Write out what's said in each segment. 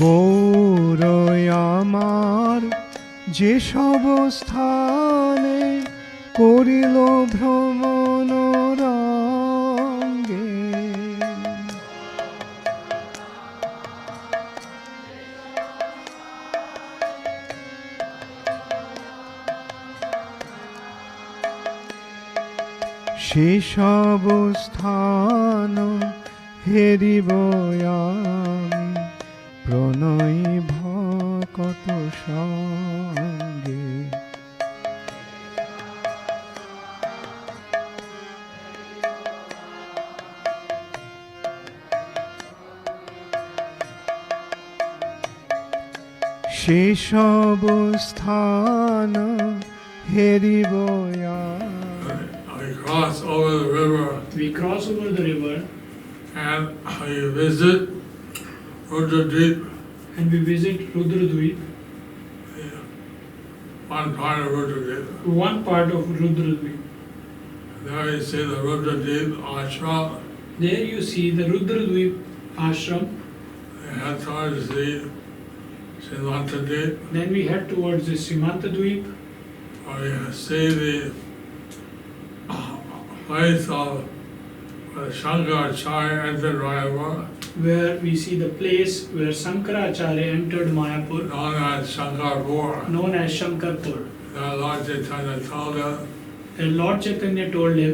গৌরয় আমার যে সব স্থানে করিল ভ্রমণ রঙ্গে, সে সব স্থান হেরিব আমি প্রণয় ভকত সঙ্গে। সে সব স্থান হেরিব We cross over the river We cross over the river and we visit Rudradweep, and we visit Rudradweep, one part of Rudradweep. one part of Rudradweep. There you see the Rudradweep ashram. There you see the Rudradweep ashram. We head towards the Simantadweep, Then we head towards the Simantadweep, where you see the place of where Shankaracharya entered Mayapur, where we see the place where Sankaracharya entered Mayapur, known as Shankarpur. known as Shankarpur. There Lord Chaitanya told him, And Lord Chaitanya told him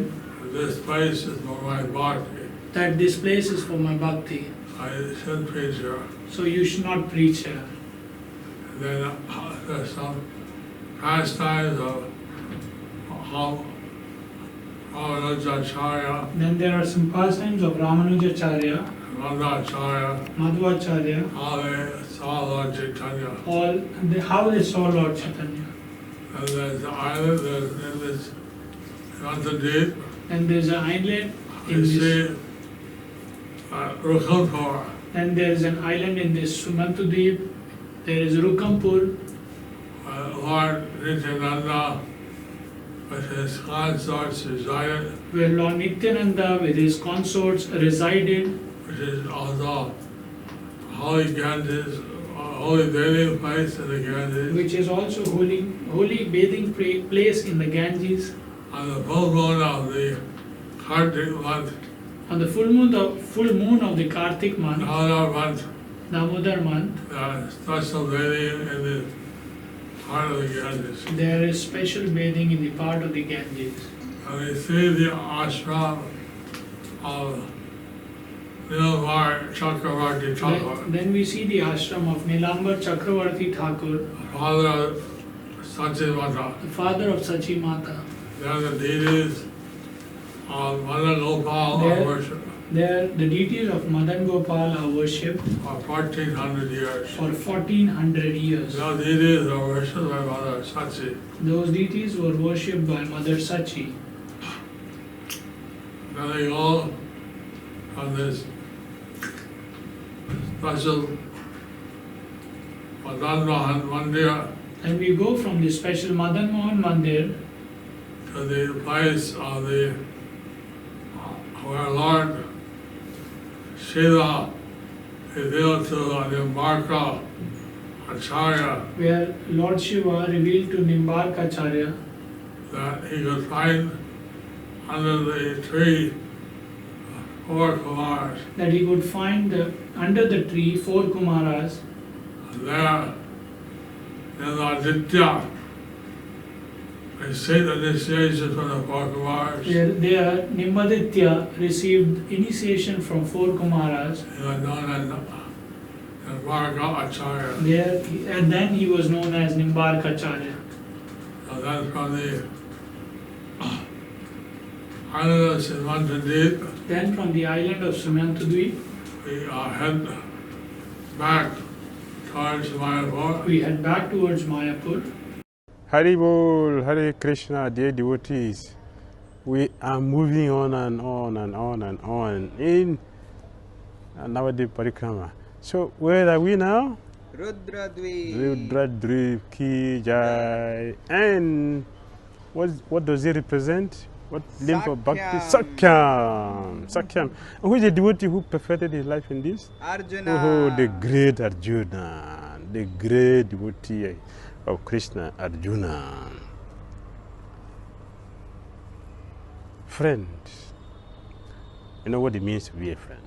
this place is for my bhakti. that this place is for my bhakti, I should preach here. so you should not preach here. Then there's some pastimes of how Ramanujacharya, Then there are some pastimes of Ramanujacharya, Madhvacharya, Madhvacharya, how they saw Lord Chaitanya. how they saw Lord Chaitanya. And there's the island, there's in this Nantadweep, And there's an island in you this, see Rukulpur, and there's an island in this Sumantudweep. There is Rukampur, Lord Nityananda with his consorts resided, where Lord Nityananda with his consorts resided, which is also holy Ganges, holy bathing place in the Ganges. which is also holy bathing place in the Ganges. On the full moon of the Kartik month, On the full moon of the Kartik month, another month, Damodar month, special bathing in the heart of the Ganges. there is special bathing in the part of the Ganges. And we see the ashram of Nilambar Chakravarti Thakur, Then we see the ashram of Nilambar Chakravarti Thakur, father of Sachimata. the father of Sachi Mata. They are the deities of Madan Gopal There- are worshipped There, the deities of Madan Gopal are worshipped for 1400 years. for 1400 years. Those deities are worshipped by Mother Sachi. Those deities were worshipped by Mother Sachi. Then they go from this special Madan Mohan Mandir And we go from the special Madan Mohan Mandir to the place of the where Lord Shiva revealed to Nimbarka Acharya where Lord Shiva revealed to Nimbarkacharya that he could find under the tree 4 Kumars. that he could find under the tree 4 Kumaras. There in Aditya received initiation from the 4 Kumars. There Nimbaditya received initiation from 4 Kumaras. He was known as Nimbarka Acharya. And then he was known as Nimbarkacharya. So then from the island of Simantadweep, Then from the island of Sumantadweep, we head back towards Mayapur. we head back towards Mayapur. Haribol, Hare Krishna, dear devotees. We are moving on and on and on and on in Navadip Parikrama. So where are we now? Rudradweep. Rudradweep Ki Jai. And what does it represent? What name for Bhakti? Sakyam. Sakyam. And who is the devotee who perfected his life in this? Arjuna. Oh, the great Arjuna. The great devotee of Krishna, Arjuna. Friend. You know what it means to be a friend.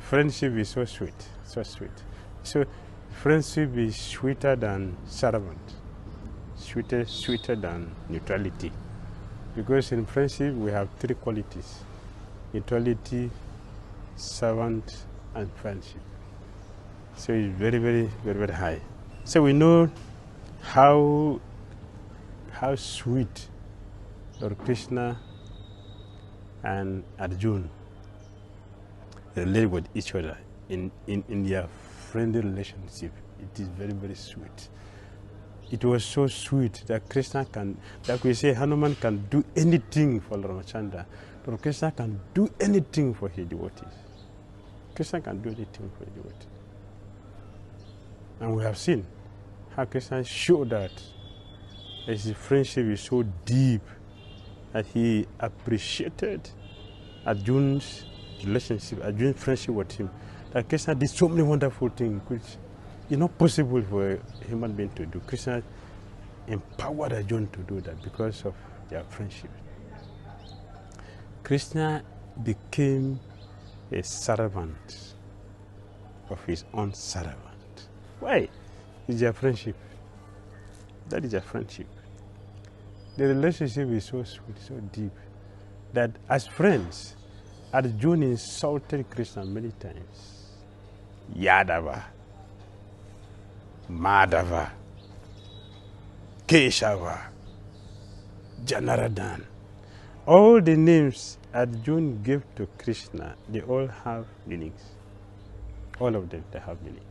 Friendship is so sweet, so sweet. So friendship is sweeter than servant, sweeter than neutrality. Because in friendship we have three qualities: neutrality, servant, and friendship. So it's very, very, very, very high. So we know how sweet Lord Krishna and Arjuna relate with each other in their friendly relationship. It is very, very sweet. It was so sweet that Krishna can, like we say, Hanuman can do anything for Ramachandra, but Krishna can do anything for his devotees. Krishna can do anything for his devotees. And we have seen how Krishna showed that his friendship is so deep that he appreciated Arjuna's relationship, Arjuna's friendship with him. That Krishna did so many wonderful things which is not possible for a human being to do. Krishna empowered Arjuna to do that because of their friendship. Krishna became a servant of his own servant. Why? It's their friendship. That is their friendship. The relationship is so sweet, so deep, that as friends, Arjuna insulted Krishna many times. Yadava, Madhava, Keshava, Janardhan. All the names Arjuna gave to Krishna, they all have meanings. All of them, they have meaning.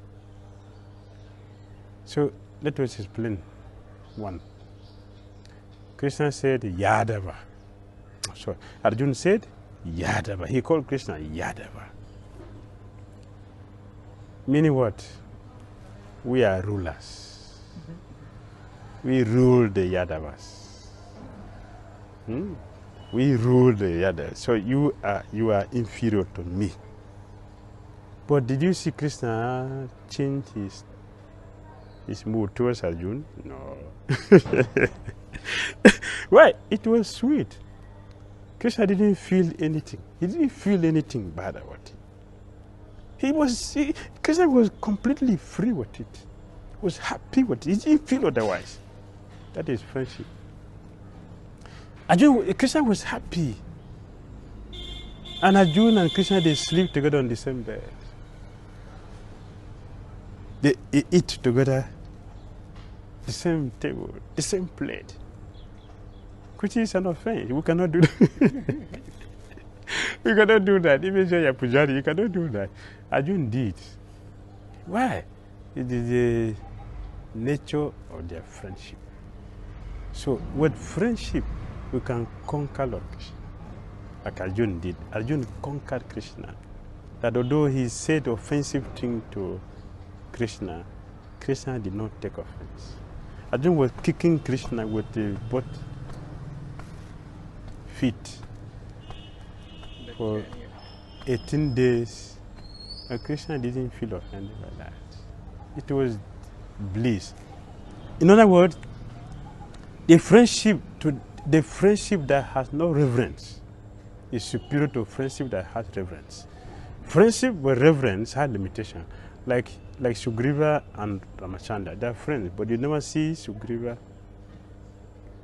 So let us explain one. Krishna said Yadava. So Arjuna said Yadava. He called Krishna Yadava. Meaning what? We are rulers. We rule the Yadavas. We rule the Yadavas. So you are inferior to me. But did you see Krishna change his mood towards Arjuna? No. Why? It was sweet. Krishna didn't feel anything. He didn't feel anything bad about it. Krishna was completely free with it. He was happy with it. He didn't feel otherwise. That is friendship. Krishna was happy. And Arjuna and Krishna, they sleep together on the same bed. They eat together, the same table, the same plate. Which is an offense. We cannot do that. We cannot do that. Even though you are Pujari, you cannot do that. Arjuna did. Why? It is the nature of their friendship. So with friendship, we can conquer Lord Krishna. Like Arjuna did. Arjuna conquered Krishna. That although he said offensive thing to Krishna, Krishna did not take offense. Arjuna was kicking Krishna with both feet for 18 days, and Krishna didn't feel offended by that. It was bliss. In other words, the friendship that has no reverence is superior to friendship that has reverence. Friendship with reverence had limitation. Like Sugriva and Ramachandra, they are friends, but you never see Sugriva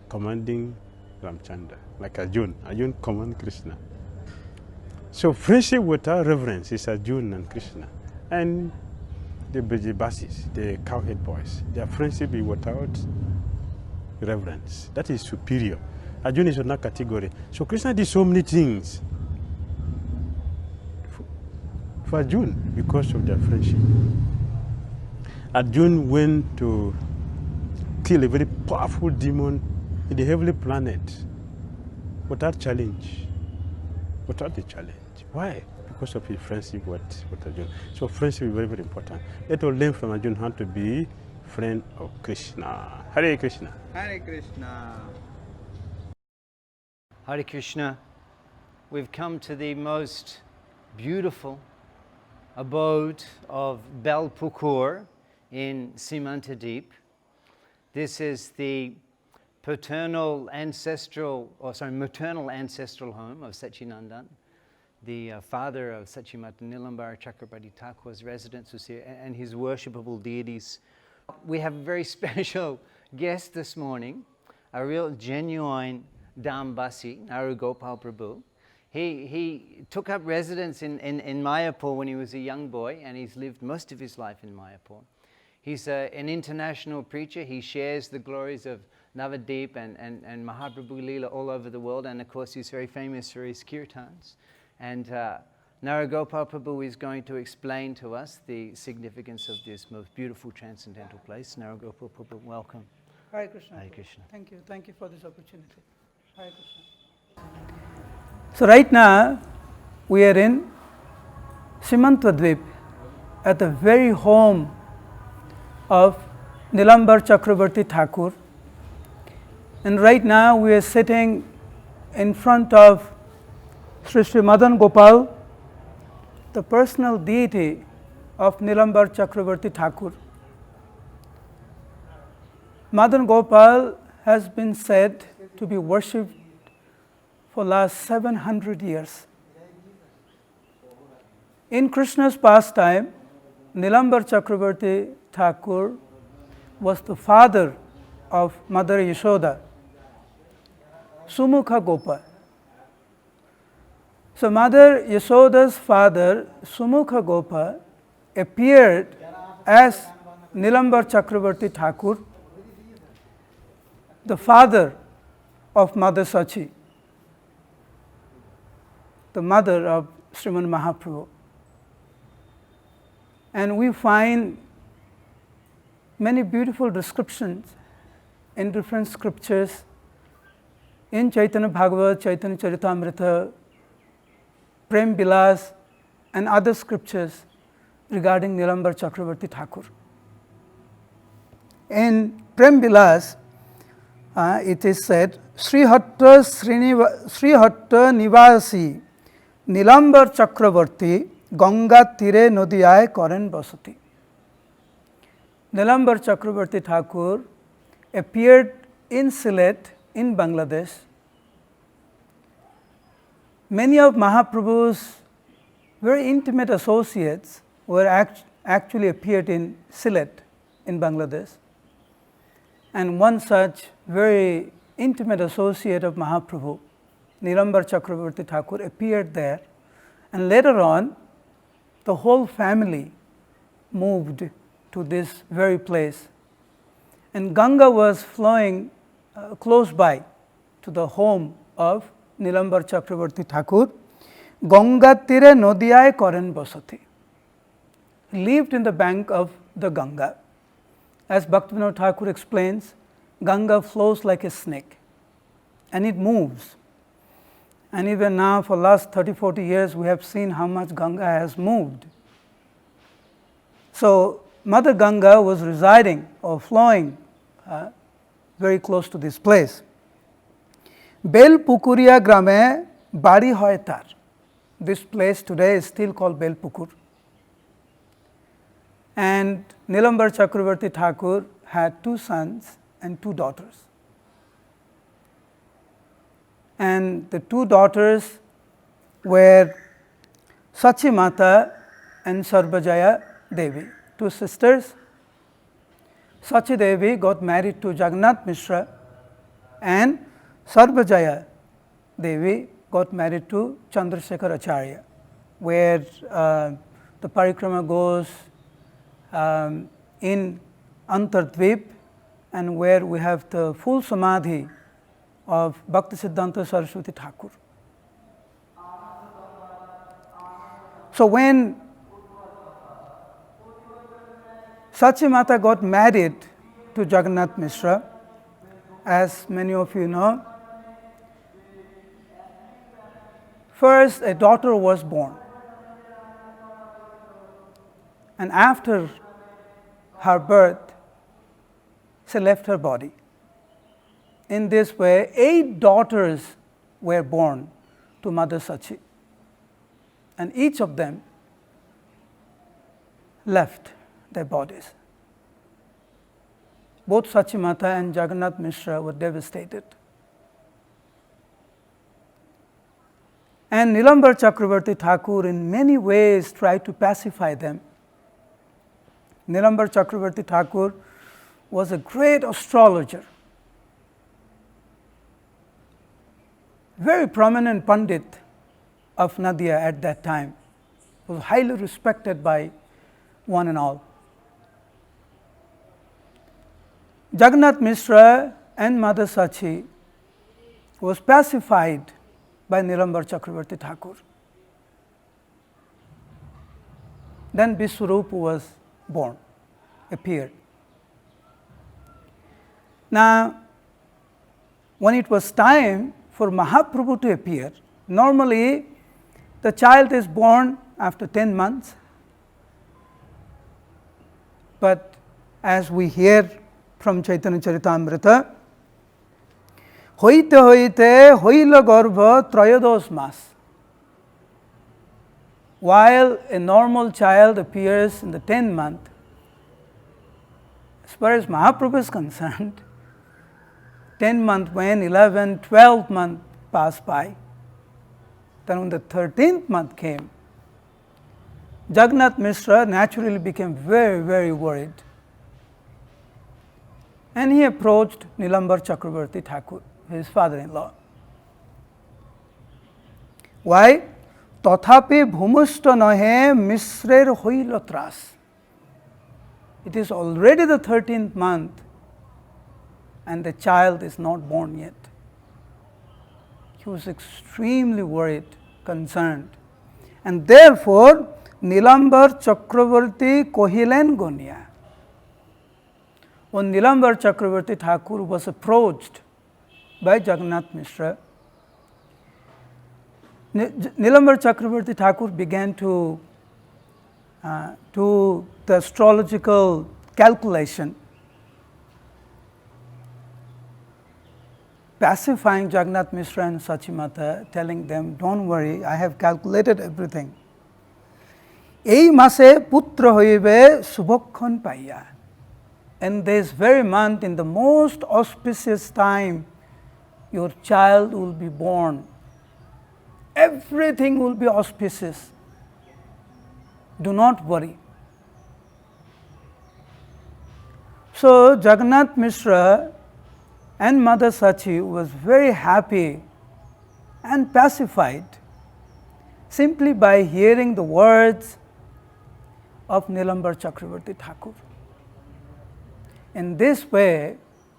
commanding Ramachandra. Like Arjuna command Krishna. So friendship without reverence is Arjuna and Krishna. And the Brijabasis, the cowhead boys, their friendship is without reverence. That is superior. Arjuna is another category. So Krishna did so many things for Arjuna because of their friendship. Arjuna went to kill a very powerful demon in the heavenly planet without challenge. Without the challenge. Why? Because of his friendship with Arjuna. So friendship is very, very important. Let us learn from Arjuna how to be friend of Krishna. Hare Krishna. Hare Krishna. Hare Krishna. We've come to the most beautiful abode of Belpukur in Simantadip. This is the maternal ancestral home of Sachinandan, the father of Sachimata Nilambar Chakrabarti Thakur's residence was here, and his worshipable deities. We have a very special guest this morning, a real genuine Dambasi, Narugopal Prabhu. He took up residence in Mayapur when he was a young boy, and he's lived most of his life in Mayapur. He's an international preacher. He shares the glories of Navadip and Mahaprabhu Leela all over the world, and of course he's very famous for his kirtans. And Narugopal Prabhu is going to explain to us the significance of this most beautiful transcendental place. Narugopal Prabhu, welcome. Hare Krishna. Hare Krishna. Thank you for this opportunity. Hare Krishna. So right now we are in Simantadvip, at the very home of Nilambar Chakrabarti Thakur, and right now we are sitting in front of Sri Madan Gopal, the personal deity of Nilambar Chakrabarti Thakur. Madan Gopal has been said to be worshipped for last 700 years. In Krishna's pastime, Nilambar Chakrabarti Thakur was the father of Mother Yashoda, Sumukha Gopal. So Mother Yashoda's father, Sumukha Gopal, appeared as Nilambar Chakrabarti Thakur, the father of Mother Sachi, the mother of Sriman Mahaprabhu. And we find many beautiful descriptions in different scriptures in Chaitanya Bhagavat, Chaitanya Charitamrita, Prem Bilas, and other scriptures regarding Nilambar Chakrabarti Thakur. In Prem Bilas, it is said, Sri Hatta Nivasi Nilambar Chakrabarti Ganga Tire Nodiyai Koren Basati. Nilambar Chakrabarti Thakur appeared in Sylhet in Bangladesh. Many of Mahaprabhu's very intimate associates were actually appeared in Sylhet in Bangladesh. And one such very intimate associate of Mahaprabhu, Nilambar Chakrabarti Thakur, appeared there, and later on the whole family moved to this very place. And Ganga was flowing close by to the home of Nilambar Chakrabarti Thakur. Ganga tire nodiyai koren basati. He lived in the bank of the Ganga. As Bhaktivinoda Thakur explains, Ganga flows like a snake and it moves. And even now for last 30-40 years we have seen how much Ganga has moved. So Mother Ganga was residing or flowing very close to this place. Belpukuria grame bari hoy tar. This place today is still called Belpukur. And Nilambar Chakrabarti Thakur had 2 sons and 2 daughters. And the 2 daughters were Sachimata and Sarvajaya Devi, 2 sisters. Sachi Devi got married to Jagannath Mishra, and Sarvajaya Devi got married to Chandrasekhar Acharya, where the parikrama goes in Antardvip, and where we have the full samadhi of Bhaktisiddhanta Saraswati Thakur. So when Sachimata got married to Jagannath Mishra, as many of you know, first a daughter was born, and after her birth, she left her body. In this way, 8 daughters were born to Mother Sachi, and each of them left their bodies. Both Sachi Mata and Jagannath Mishra were devastated. And Nilambar Chakravarti Thakur in many ways tried to pacify them. Nilambar Chakravarti Thakur was a great astrologer, very prominent Pandit of Nadia at that time, was highly respected by one and all. Jagannath Mishra and Mother Sachi was pacified by Nilambar Chakravarti Thakur. Then Vishwarupa was born, appeared. Now, when it was time for Mahaprabhu to appear, normally the child is born after 10 months, but as we hear from Chaitanya Charitamrita, hoite hoite hoila garbha trayodos mas. While a normal child appears in the 10th month, as far as Mahaprabhu is concerned, 10 month when 11, 12 month passed by, then when the 13th month came, Jagannath Mishra naturally became very, very worried. And he approached Nilambar Chakravarti Thakur, his father-in-law. Why? Tathapi bhumushta nahe misrer hoila tras. It is already the 13th month and the child is not born yet. He was extremely worried, concerned. And therefore, Nilambar Chakravarti kohilen gonia. When Nilambar Chakravarti Thakur was approached by Jagannath Mishra, Nilambar Chakravarti Thakur began to do the astrological calculation, pacifying Jagannath Mishra and Sachi Mata, telling them, don't worry, I have calculated everything. Ei mase putra hoibe subhokkhan paiya. In this very month, in the most auspicious time, your child will be born. Everything will be auspicious. Do not worry. So Jagannath Mishra and Mother Sachi was very happy and pacified simply by hearing the words of Nilambar Chakravarti Thakur. In this way,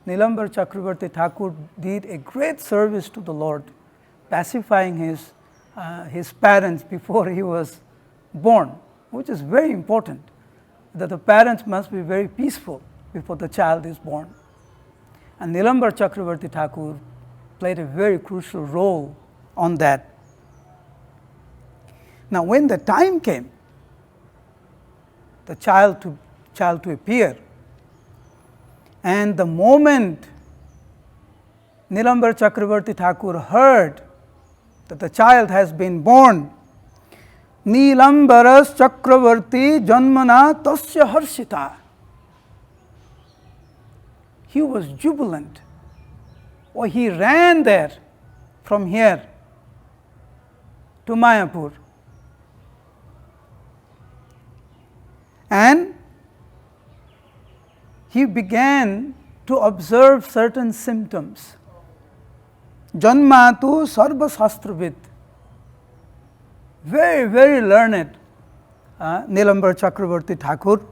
Nilambar Chakravarti Thakur did a great service to the Lord, pacifying his parents before he was born, which is very important, that the parents must be very peaceful before the child is born. And Nilambar Chakravarti Thakur played a very crucial role on that. Now, when the time came, the child to appear, and the moment Nilambar Chakravarti Thakur heard that the child has been born, Nilambaras Chakravarti Janmana Tasya Harshita. He was jubilant. Or he ran there from here to Mayapur. And he began to observe certain symptoms. Janmatu Sarva Shastravid. Very, very learned Nilambar Chakravarti Thakur.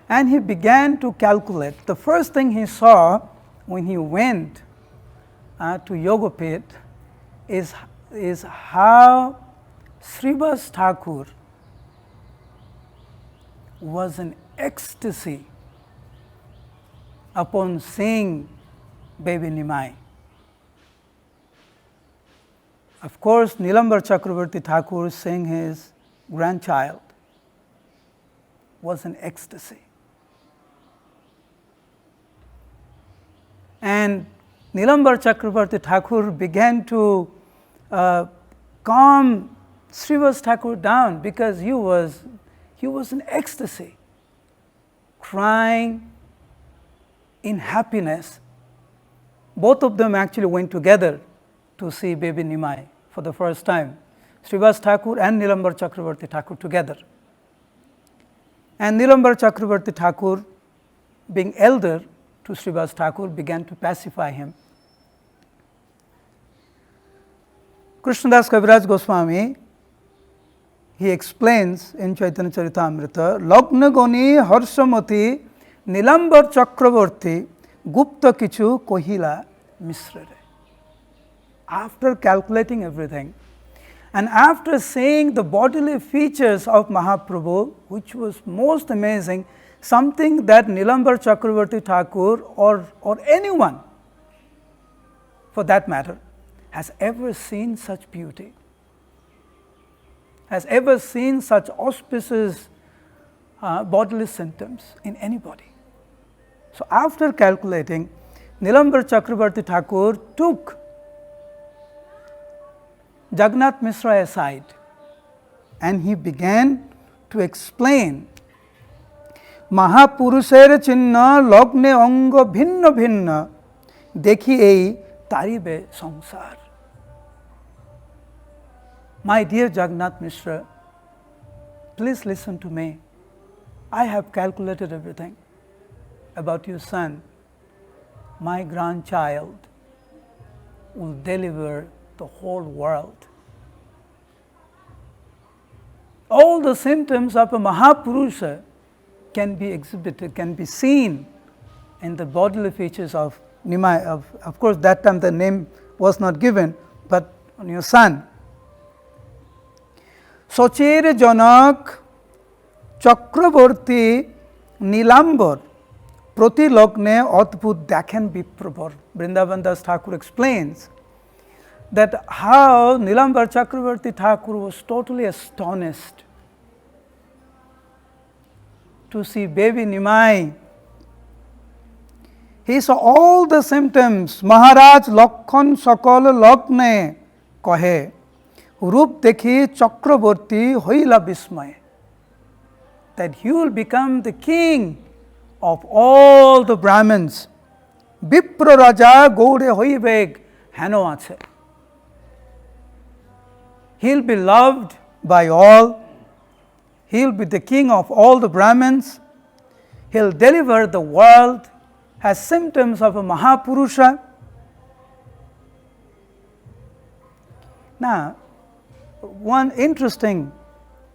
And he began to calculate. The first thing he saw when he went to Yogapet is how Srivas Thakur was in ecstasy upon seeing baby Nimai. Of course, Nilambar Chakravarti Thakur seeing his grandchild was in ecstasy. And Nilambar Chakravarti Thakur began to calm Srivas Thakur down because he was in ecstasy, crying in happiness. Both of them actually went together to see baby Nimai for the first time. Srivas Thakur and Nilambar Chakravarti Thakur together. And Nilambar Chakravarti Thakur, being elder to Srivas Thakur, began to pacify him. Krishnadas Kaviraj Goswami, he explains in Chaitanya Charitamrita, Lagna Goni Harshamati Nilambar Chakravarti Gupta Kichu Kohila Misrare. After calculating everything and after seeing the bodily features of Mahaprabhu, which was most amazing, something that Nilambar Chakravarti Thakur or anyone for that matter has ever seen such beauty, has ever seen such auspicious bodily symptoms in anybody. So after calculating, Nilambar Chakravarti Thakur took Jagannath Mishra aside and he began to explain Mahapurusher Chinna Logne Anga Bhinna Bhinna Dekhi Ei Taribe Sangsar. My dear Jagannath Mishra, please listen to me. I have calculated everything about your son. My grandchild will deliver the whole world. All the symptoms of a Mahapurusha can be exhibited, can be seen in the bodily features of Nimai. Of course, that time the name was not given, but on your son. Socher Janak Chakravarti Nilambar Proti Logne Adbhut Dakhen Viprabhar. Vrindavan Das Thakur explains that how Nilambar Chakravarti Thakur was totally astonished to see baby Nimai. He saw all the symptoms. Maharaj Lakhon Sakal Lakhne Kahe Rup Dekhi Chakravarti Hoila Bismay. That he will become the king of all the Brahmins. Vipra Raja Gaure Hoibeg Hano Ache. He will be loved by all. He will be the king of all the Brahmins. He will deliver the world, has symptoms of a Mahapurusha. Now, one interesting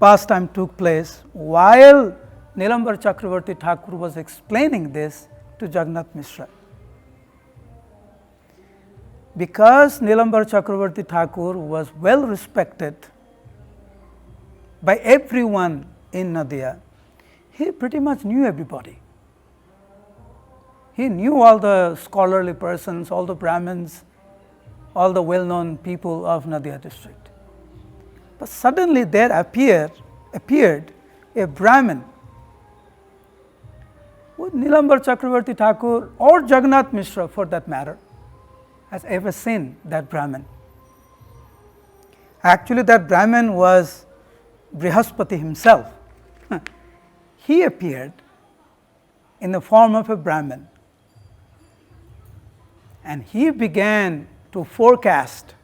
pastime took place while Nilambar Chakravarti Thakur was explaining this to Jagannath Mishra. Because Nilambar Chakravarti Thakur was well respected by everyone in Nadia, he pretty much knew everybody. He knew all the scholarly persons, all the Brahmins, all the well-known people of Nadia district. But suddenly there appeared a Brahmin. Would Nilambar Chakravarti Thakur or Jagannath Mishra for that matter has ever seen that Brahmin? Actually, that Brahmin was Brihaspati himself. He appeared in the form of a Brahmin and he began to forecast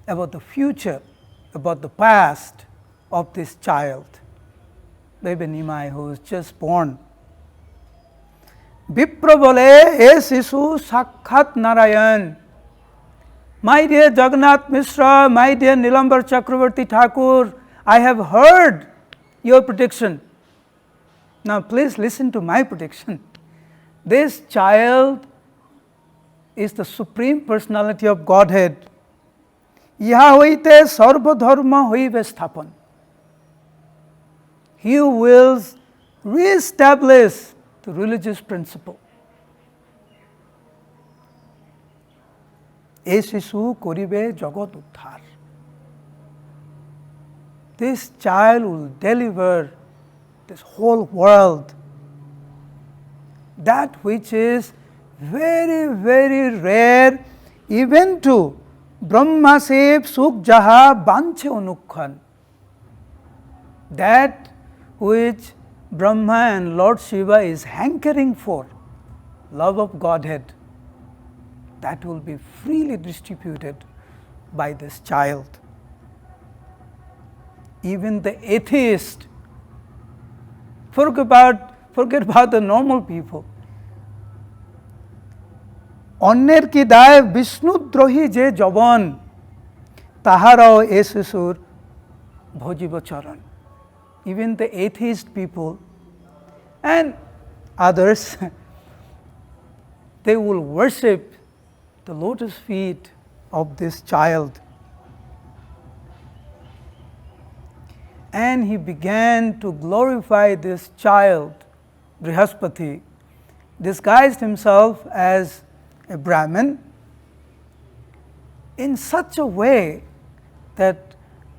about the future, about the past of this child, baby Nimai, who was just born. Vipra bole, e Sisu Sakhat Narayan. My dear Jagannath Mishra, my dear Nilambar Chakravarti Thakur, I have heard your prediction. Now please listen to my prediction. This child is the Supreme Personality of Godhead. Iha hoite sarva dharma hoibe sthapan. He will re-establish the religious principle. E Sisu koribe jagat uddhar. This child will deliver this whole world, that which is very, very rare, even to Brahma Sev Sukh Jaha Banche Anukhan. That which Brahma and Lord Shiva is hankering for, love of Godhead, that will be freely distributed by this child. Even the atheist, forget about the normal people. অন্যের কি দায় বিষ্ণুদ্রোহী যে যবন, তাহারাও এ শিশুর ভজিব চরণ. Even the atheist people and others, they will worship the lotus feet of this child. And he began to glorify this child. Brihaspati disguised himself as a Brahmin in such a way that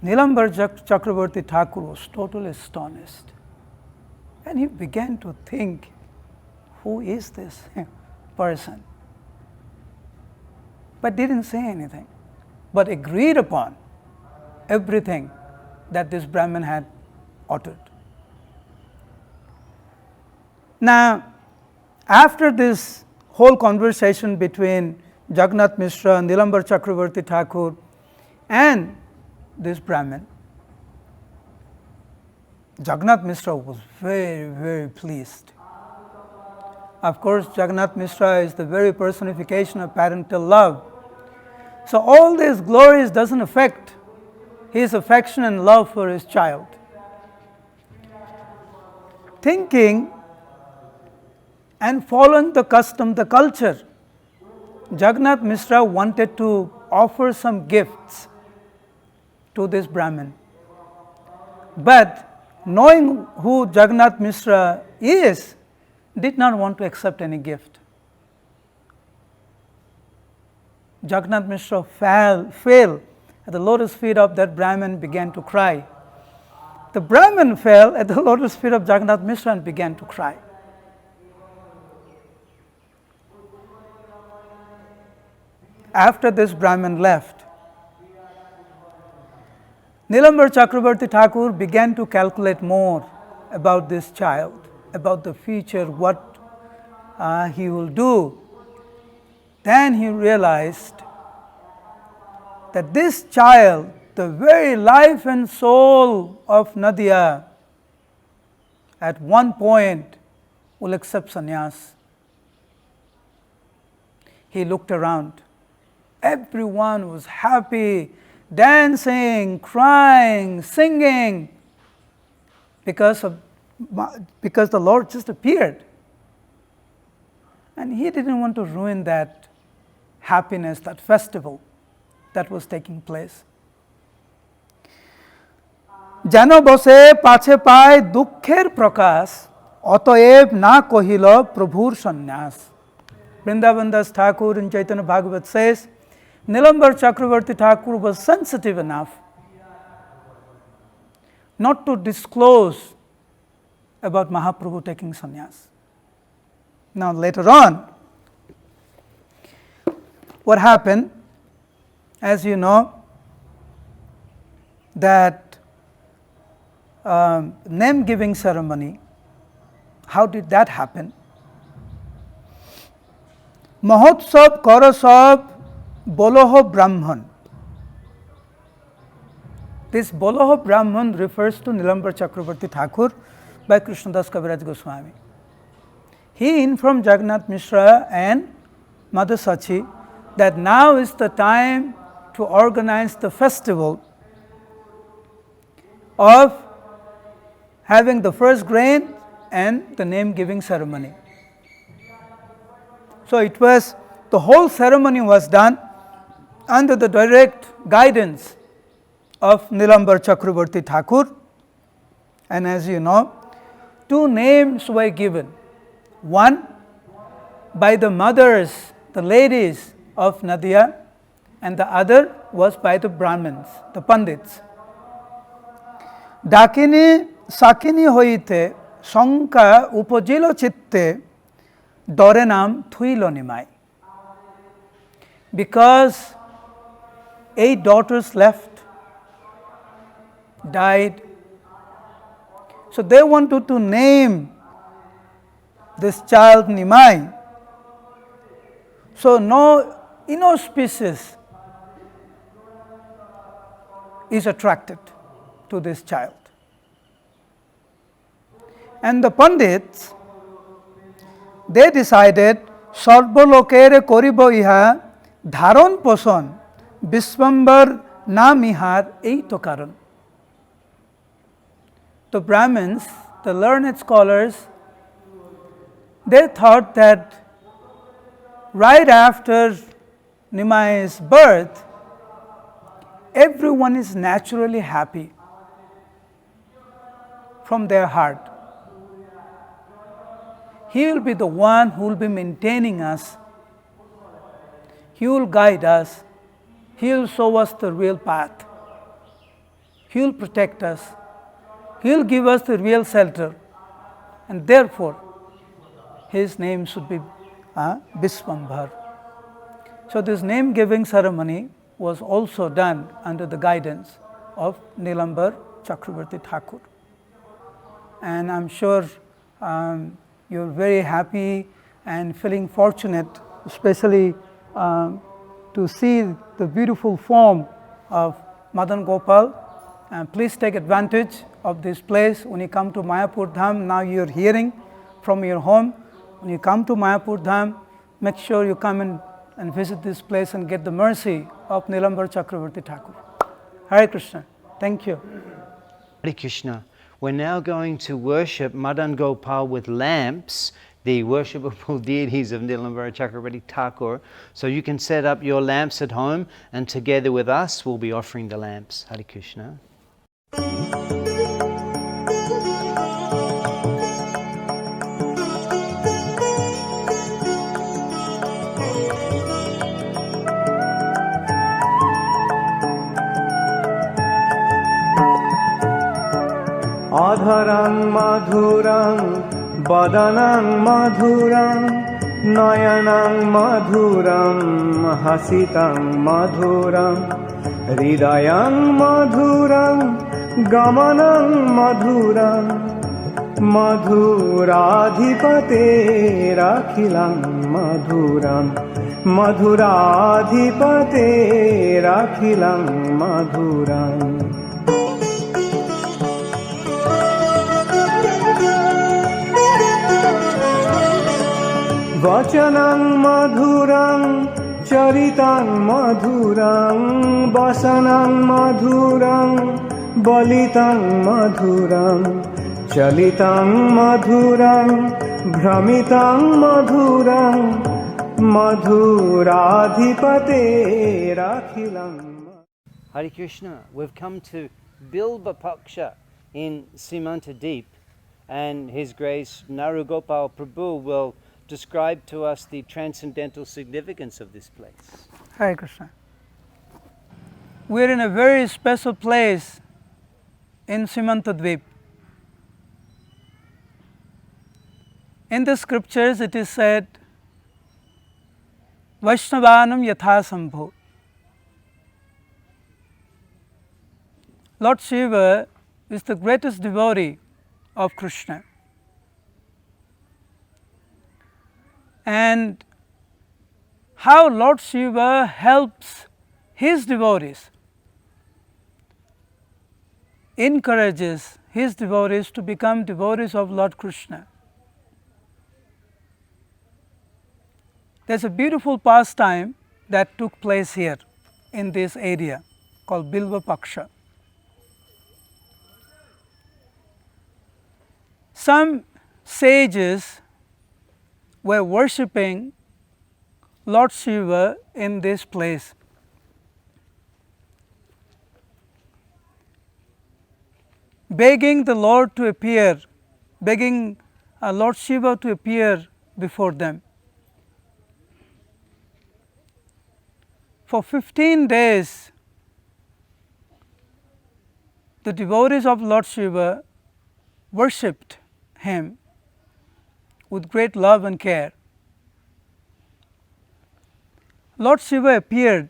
Nilambar Chakravarti Thakur was totally astonished. And he began to think, who is this person? But didn't say anything, but agreed upon everything that this Brahmin had uttered. Now, after this whole conversation between Jagannath Mishra, Nilambar Chakravarti Thakur and this Brahmin, Jagannath Mishra was very, very pleased. Of course, Jagannath Mishra is the very personification of parental love. So all these glories doesn't affect his affection and love for his child. Thinking and following the custom, the culture, Jagannath Mishra wanted to offer some gifts to this Brahmin. But knowing who Jagannath Mishra is, did not want to accept any gift. Jagannath Mishra fell at the lotus feet of that Brahmin, began to cry. The Brahmin fell at the lotus feet of Jagannath Mishra and began to cry. After this Brahmin left, Nilambar Chakravarti Thakur began to calculate more about this child, about the future, what he will do. Then he realized that this child, the very life and soul of Nadia, at one point will accept sannyas. He looked around. Everyone was happy, dancing, crying, singing, because the Lord just appeared. And he didn't want to ruin that happiness, that festival that was taking place. যেন বসে পাছে পায় দুঃখের প্রকাশ, অতএব না কহিল প্রভুর সন্ন্যাস. Vrindavan Das Thakur in Chaitanya Bhagavat says, Nilambar Chakravarti Thakur was sensitive enough not to disclose about Mahaprabhu taking sannyas. Now later on, what happened, as you know, that name giving ceremony, how did that happen? Mahotsav Karasab Boloho Brahman. This Boloho Brahman refers to Nilambar Chakravarti Thakur by Krishnadas Kaviraj Goswami. He informed Jagannath Mishra and Mother Sachi that now is the time to organize the festival of having the first grain and the name giving ceremony. So it was, the whole ceremony was done under the direct guidance of Nilambar Chakravarti Thakur, and as you know, two names were given. One by the mothers, the ladies of Nadia, and the other was by the Brahmins, the Pandits. Dakini Sakini hoite Sanka upojilo chitte Dore naam thuilo nimai. Because 8 daughters left, died. So they wanted to name this child Nimai. So no inauspicious is attracted to this child. And the Pandits, they decided Sarbolokere koribo iha dharon poson Biswambar naam ihar ei to karan. The Brahmins, the learned scholars, they thought that right after Nimai's birth, everyone is naturally happy from their heart. He will be the one who will be maintaining us. He will guide us. He will show us the real path. He will protect us. He will give us the real shelter. And therefore, his name should be Biswambhar. So this name giving ceremony was also done under the guidance of Nilambar Chakravarti Thakur. And I'm sure you're very happy and feeling fortunate, especially to see the beautiful form of Madan Gopal. And please take advantage of this place. When you come to Mayapur Dham, now you're hearing from your home. When you come to Mayapur Dham, make sure you come and visit this place and get the mercy of Nilambar Chakravarti Thakur. Hare Krishna. Thank you. Hare Krishna. We're now going to worship Madan Gopal with lamps, the worshipable deities of Nilambar Chakravarti Thakur. So you can set up your lamps at home, and together with us we'll be offering the lamps. Hare Krishna. Adharang madhurang badanang madhurang nayanang madhuram hasitang madhuram hridayang madhuram gamanang madhuram madhuradhipate rakhilang madhuram madhuradhipate rakhilang madhuram Vachanang madhurang charitang madhurang vasanang madhurang balitang madhurang chalitang madhurang भ्रमितां मधुरं मधुराधिपते राखिलं. Hare Krishna, we've come to Bilba Paksha in Simanta Deep, and His Grace Narugopal Prabhu will describe to us the transcendental significance of this place. Hare Krishna. We're in a very special place in Simantadvip. In the scriptures it is said, Vaishnavanam yatha sambho. Lord Shiva is the greatest devotee of Krishna. And how Lord Shiva helps his devotees, encourages his devotees to become devotees of Lord Krishna. There's a beautiful pastime that took place here in this area called Bilva Paksha. Some sages were worshipping Lord Shiva in this place. Begging the Lord to appear, begging Lord Shiva to appear before them. For 15 days, the devotees of Lord Shiva worshipped him with great love and care. Lord Shiva appeared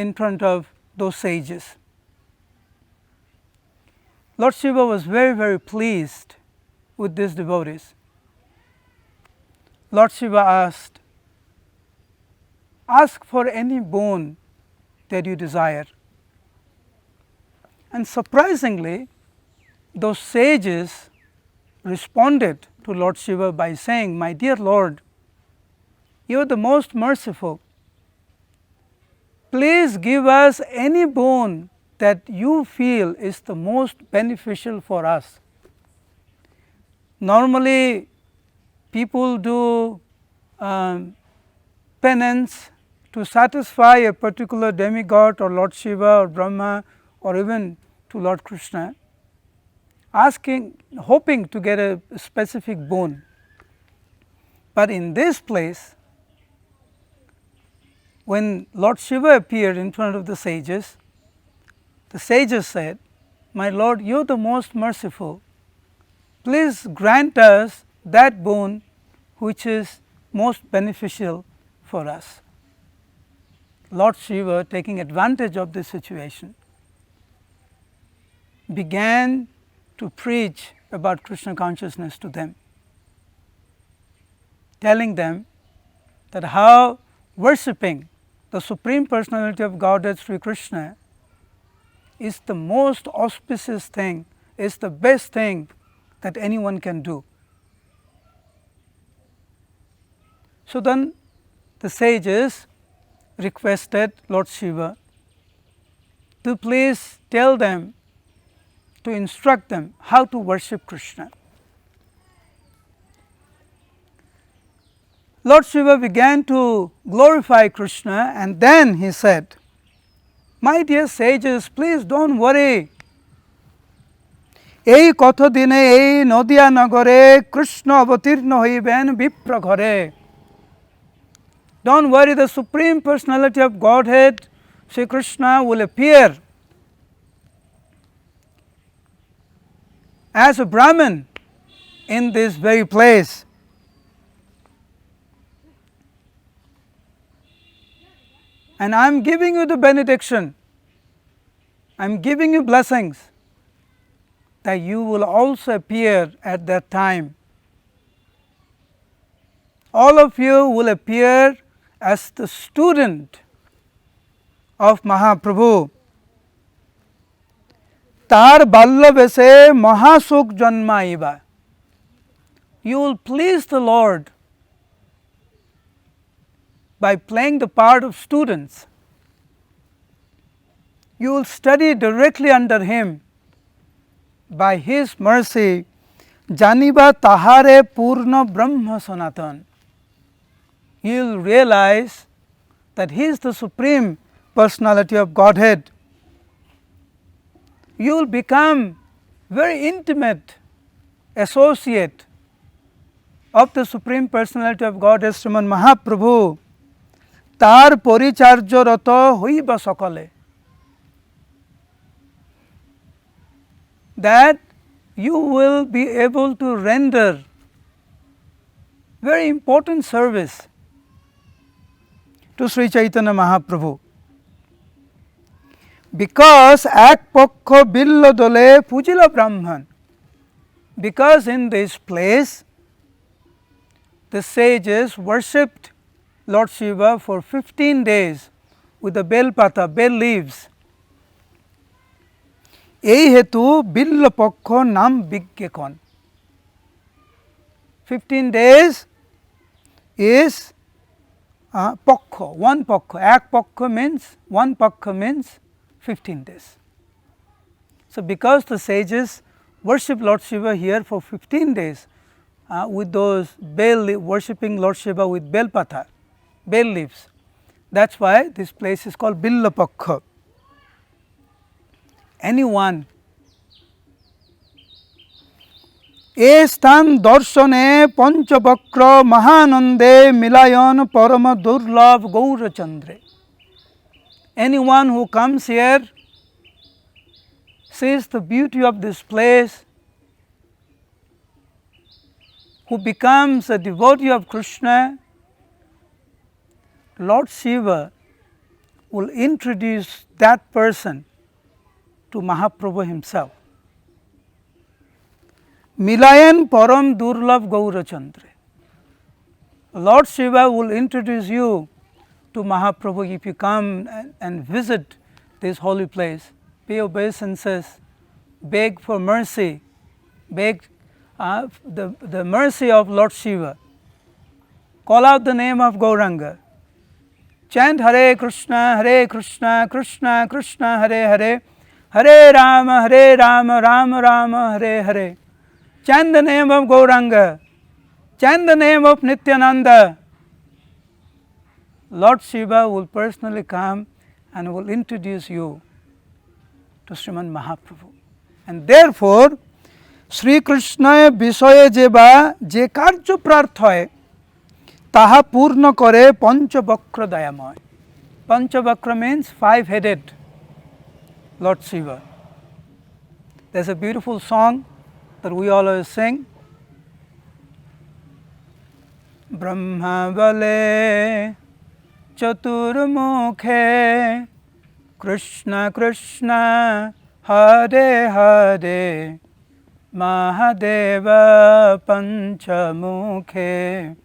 in front of those sages. Lord Shiva was very, very pleased with these devotees. Lord Shiva asked, "Ask for any boon that you desire." And surprisingly, those sages responded to Lord Shiva by saying, "My dear Lord, you are the most merciful. Please give us any boon that you feel is the most beneficial for us." Normally, people do penance to satisfy a particular demigod or Lord Shiva or Brahma or even to Lord Krishna, hoping to get a specific boon. But in this place, when Lord Shiva appeared in front of the sages said, "My Lord, you are the most merciful. Please grant us that boon which is most beneficial for us." Lord Shiva, taking advantage of this situation, began to preach about Krishna consciousness to them, telling them that how worshipping the Supreme Personality of Godhead Sri Krishna is the most auspicious thing, is the best thing that anyone can do. So then the sages requested Lord Shiva to please tell them, to instruct them how to worship Krishna. Lord Shiva began to glorify Krishna, and then he said, "My dear sages, please don't worry. এই কত দিনে এই নদিয়া নগরে কৃষ্ণ অবতীর্ণ হইবেন বিপ্র ঘরে." Don't worry, the Supreme Personality of Godhead, Sri Krishna, will appear as a Brahmin in this very place. And I am giving you the benediction, I am giving you blessings that you will also appear at that time. All of you will appear as the student of Mahaprabhu. তার বাল্যবেশে মহাসুখ জন্মাইবা. You will please the Lord by playing the part of students. You will study directly under him. By his mercy, জানিবা তাহারে পূর্ণ ব্রহ্ম সনাতন. You will realize that he is the Supreme Personality of Godhead. You will become very intimate associate of the Supreme Personality of Godhead, Sriman Mahaprabhu. তার পরিচার্যরত হইবা সকলে. That you will be able to render very important service to Sri Chaitanya Mahaprabhu. Because এক পক্ষ বিল্ল দোলে পূজিল ব্রাহ্মণ. Because in this place the sages worshipped Lord Shiva for 15 days with the bel pata, bel leaves. এই হেতু বিল্ল পক্ষ নাম বিজ্ঞেকন. 15 days is পক্ষ, one পক্ষ. এক পক্ষ means, one পক্ষ means 15 days. So because the sages worship Lord Shiva here for 15 days with those worshipping Lord Shiva with bel pata, bel leaves, that is why this place is called Billa Pakha. Anyone এ স্থান দর্শনে পঞ্চবক্র মহানন্দে মিলায়ন পরম দুর্লভ গৌরচন্দ্রে. Anyone who comes here sees the beauty of this place, who becomes a devotee of Krishna, Lord Shiva will introduce that person to Mahaprabhu himself. Milayan Param Durlabh Gaurachandra. Lord Shiva will introduce you to Mahaprabhu if you come and visit this holy place, pay obeisances, beg for mercy, beg the mercy of Lord Shiva. Call out the name of Gauranga. Chant Hare Krishna, Krishna Krishna, Hare Hare, Hare Rama, Rama Rama, Hare Hare. Chant the name of Gauranga. Chant the name of Nityananda. Lord Shiva will personally come and will introduce you to Srimad Mahaprabhu. And therefore, Sri Krishna Bishoye Jeba Je Karjo Prarthoye Taha Purna Kore Panchabakra Dayamoy. Panchabakra means five-headed Lord Shiva. There's a beautiful song that we always sing. Brahma Bale Chaturmukhe Krishna Krishna Hare Hare Mahadeva Panchamukhe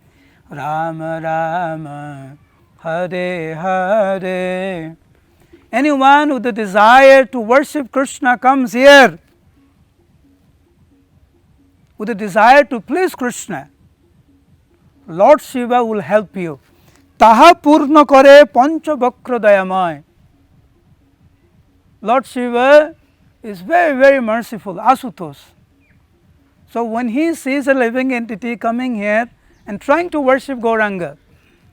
Rama Rama Hare Hare. Anyone with the desire to worship Krishna comes here with a desire to please Krishna. Lord Shiva will help you. Taha purna kare panchabakra dayamay. Lord Shiva is very, very merciful, Asutosh. So when he sees a living entity coming here and trying to worship Gauranga,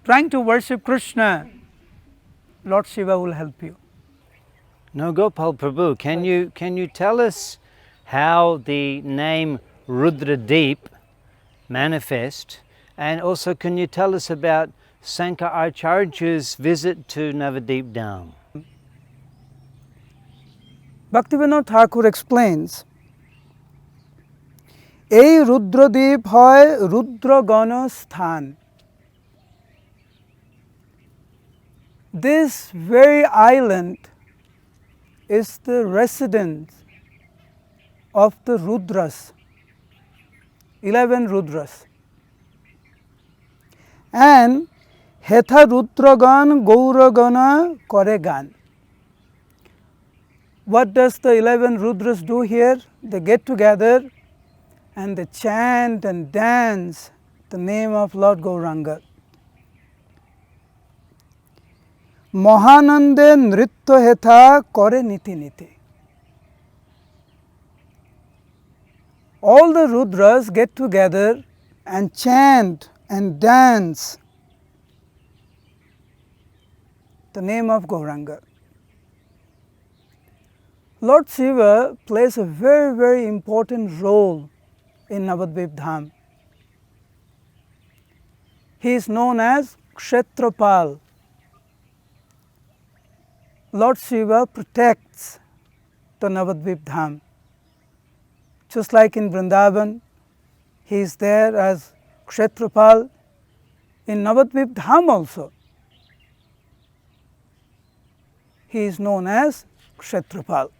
trying to worship Krishna, Lord Shiva will help you. Now, Gopal Prabhu, can you tell us how the name Rudradeep manifest, and also can you tell us about Sankaracharya's visit to Navadip Dham? Bhaktivinoda Thakur explains, এই রুদ্রদ্বীপ হয় রুদ্রগণ স্থান. This very island is the residence of the Rudras, 11 Rudras. And hetha Rudragan Gauragana kore gan. What does the 11 Rudras do here? They get together and they chant and dance the name of Lord Gauranga. Mahanande nritya hetha kore niti niti. All the Rudras get together and chant and dance the name of Gauranga. Lord Shiva plays a very, very important role in Navadvip Dham. He is known as Kshetrapal. Lord Shiva protects the Navadvip Dham. Just like in Vrindavan, he is there as Kshetrapal. In Navadvip Dham also, he is known as Kshetrapal.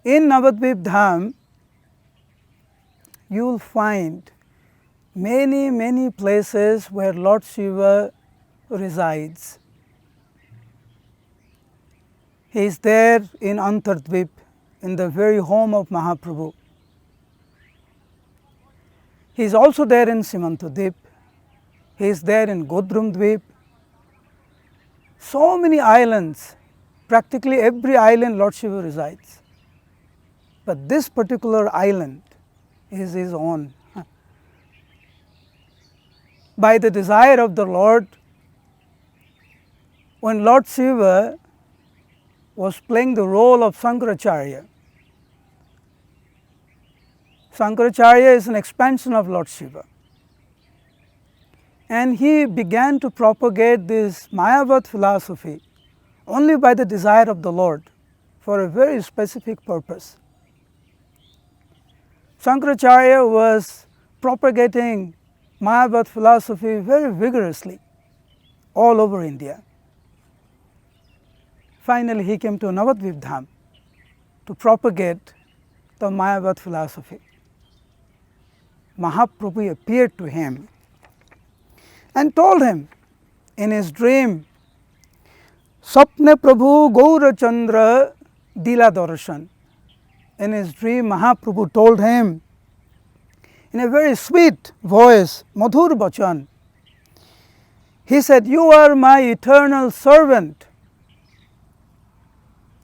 In Navadvip Dham, you will find many, many places where Lord Shiva resides. He is there in Antardvip, in the very home of Mahaprabhu. He is also there in Simantadvip. He is there in Godrumdvip. So many islands, practically every island Lord Shiva resides. But this particular island is his own. By the desire of the Lord, when Lord Shiva was playing the role of Sankaracharya, Sankaracharya is an expansion of Lord Shiva. And he began to propagate this Mayavad philosophy only by the desire of the Lord for a very specific purpose. Sankaracharya was propagating Mayavad philosophy very vigorously all over India. Finally, he came to Navadvip Dham to propagate the Mayavad philosophy. Mahaprabhu appeared to him and told him in his dream, Sapne Prabhu Gaurachandra Dila Darshan. In his dream, Mahaprabhu told him in a very sweet voice, Madhur Bachan, he said, you are my eternal servant.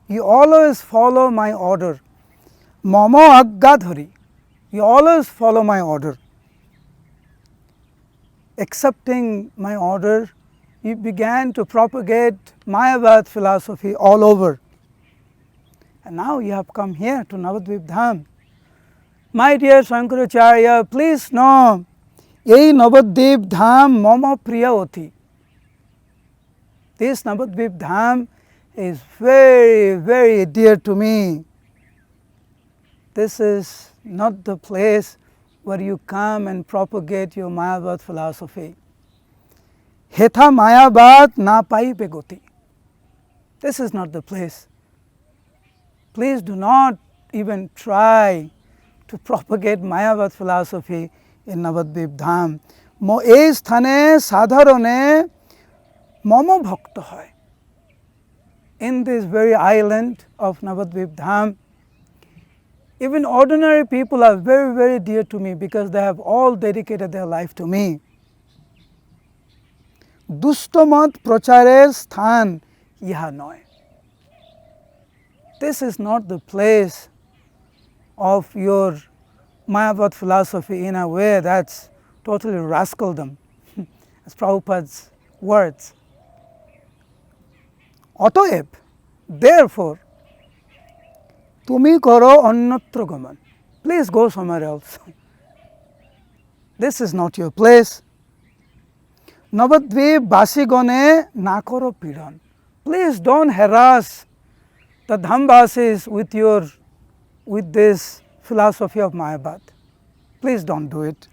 You always follow my order. Mama Aggadhari. You always follow my order. Accepting my order, you began to propagate Mayavad philosophy all over. And now you have come here to Navadvip Dham. My dear Shankaracharya, please know, Ei Navadvip Dham Mama Priyavati. This Navadvip Dham is very, very dear to me. This is not the place where you come and propagate your Mayavad philosophy. Hetha Mayavad na pai begoti. This is not the place. Please do not even try to propagate Mayavad philosophy in Navadvip Dham. Mo ei sthane sadharone mama bhakta hoy. In this very island of Navadvip Dham, even ordinary people are very, very dear to me because they have all dedicated their life to me. Dustomat pracharer sthan iha noy. This is not the place of your Mayavad philosophy in a way that's totally rascaldom. That's Prabhupada's words. Otoeb, therefore, tumi karo annatra gaman. Please go somewhere else. This is not your place. Navadvip basigone na karo pidan. Please don't harass the Dhambasis with this philosophy of Mayavad. Please don't do it.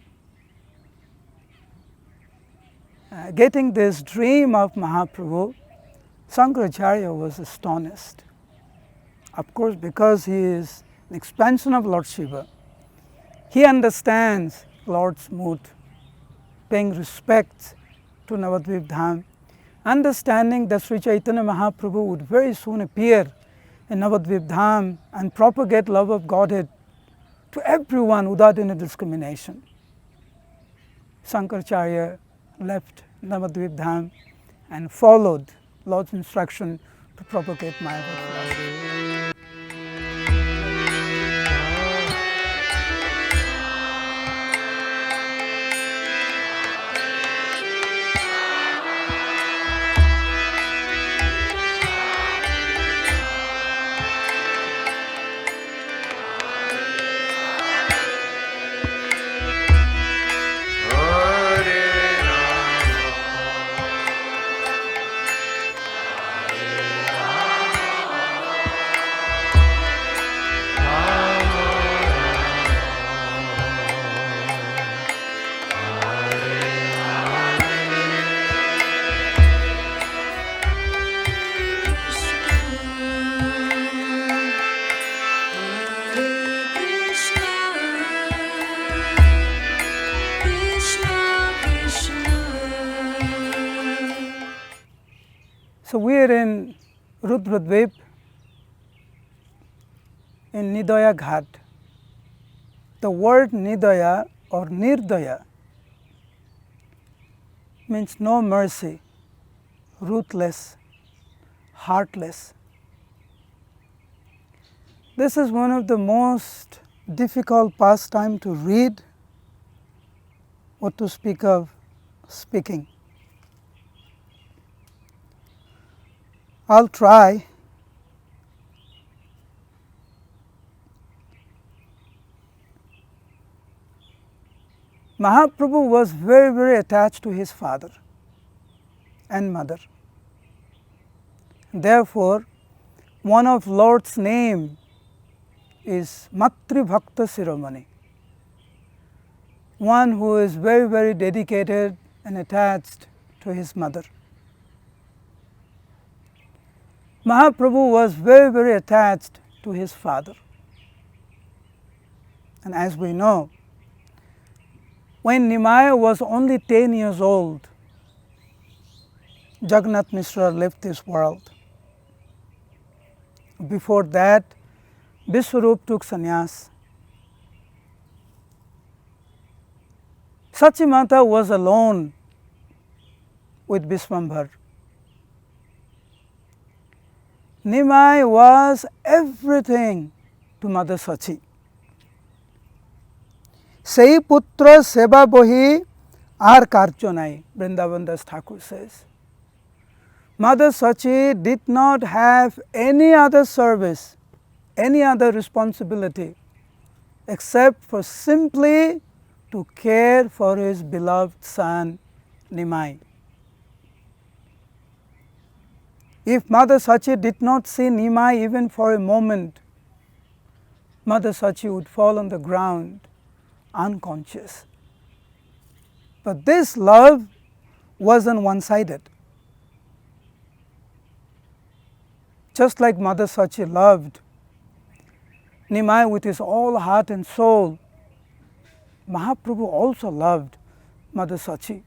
Getting this dream of Mahaprabhu, Shankaracharya was astonished. Of course, because he is an expansion of Lord Shiva, he understands Lord's mood, paying respect to Navadvip Dham, understanding that Sri Chaitanya Mahaprabhu would very soon appear in Navadvip Dham and propagate love of Godhead to everyone without any discrimination. Shankaracharya left Navadvip Dham and followed Lord's instruction to propagate Mayavad philosophy. So we are in Rudradvip in Nidaya Ghat. The word Nidaya or Nirdaya means no mercy, ruthless, heartless. This is one of the most difficult pastime to read or to speak of speaking. I'll try. Mahaprabhu was very, very attached to his father and mother. Therefore, one of Lord's name is Matri Bhakta Siromani. one who is very, very dedicated and attached to his mother. Mahaprabhu was very, very attached to his father. And as we know, when Nimai was only 10 years old, Jagannath Mishra left this world. Before that, Vishwarup took sannyas. Sachimata was alone with Vishwambhar. Nimai was everything to Mother Sachi. Sei putra seva bohi ar karcho nai, Vrindavan Das Thakur says. Mother Sachi did not have any other service, any other responsibility except for simply to care for his beloved son Nimai. If Mother Sachi did not see Nimai even for a moment, Mother Sachi would fall on the ground unconscious. But this love wasn't one-sided. Just like Mother Sachi loved Nimai with his all heart and soul, Mahaprabhu also loved Mother Sachi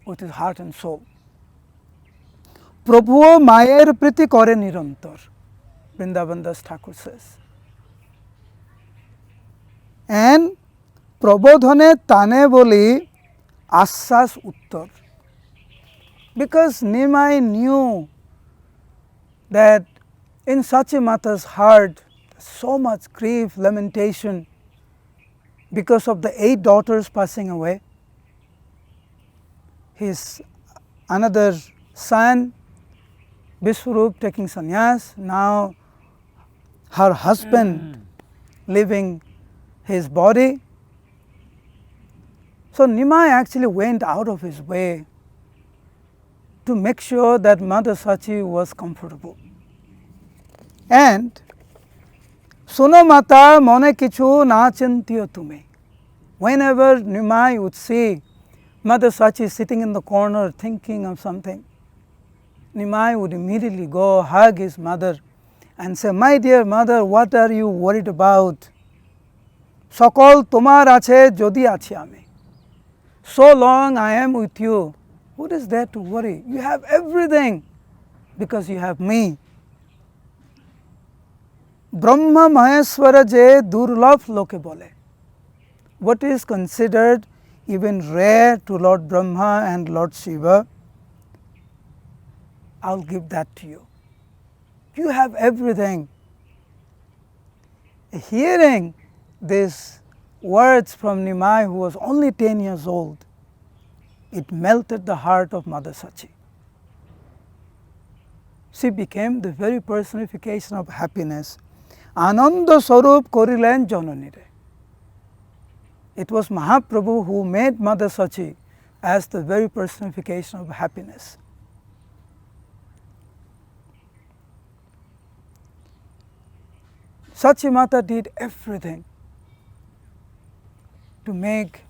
with his heart and soul. Prabhuo mayer priti kore nirantar, Vrindavan Das Thakur says. And prabodhane tane boli asas uttar. Because Nimai knew that in Sachimata's heart so much grief, lamentation because of the 8 daughters passing away. His another son Vishwarup taking sannyas, now her husband leaving his body. So Nimai actually went out of his way to make sure that Mother Sachi was comfortable. And Suno mata mone kichu na chintiyo tume. Whenever Nimai would see Mother Sachi sitting in the corner thinking of something, Nimai would immediately go hug his mother and say, "My dear mother, what are you worried about? Sakol tomar ache jodi achi ami. So long I am with you. What is there to worry? You have everything because you have me." Brahma Maheshwara je durlabh loke bole. What is considered even rare to Lord Brahma and Lord Shiva, I'll give that to you. You have everything. Hearing these words from Nimai, who was only 10 years old, it melted the heart of Mother Sachi. She became the very personification of happiness. Ananda Swarup korilen Jananire. It was Mahaprabhu who made Mother Sachi as the very personification of happiness. Sachimata did everything to make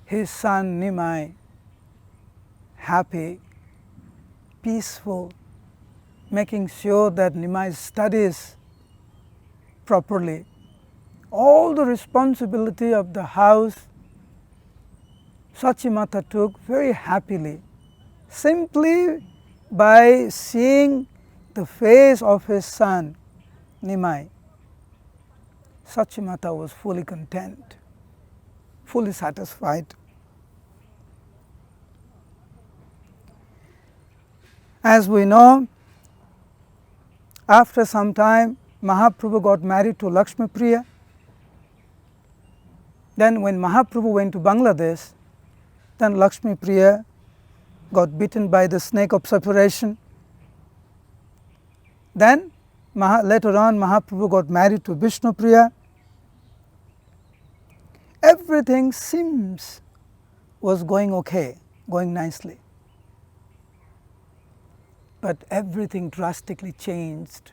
his son Nimai happy, peaceful, making sure that Nimai studies properly. All the responsibility of the house Sachimata took very happily, simply by seeing the face of his son Nimai. Sachimata was fully content, fully satisfied. As we know, after some time, Mahaprabhu got married to Lakshmi Priya. Then when Mahaprabhu went to Bangladesh, then Lakshmi Priya got bitten by the snake of separation. Then later on Mahaprabhu got married to Vishnu Priya. Everything seems was going okay, going nicely. But everything drastically changed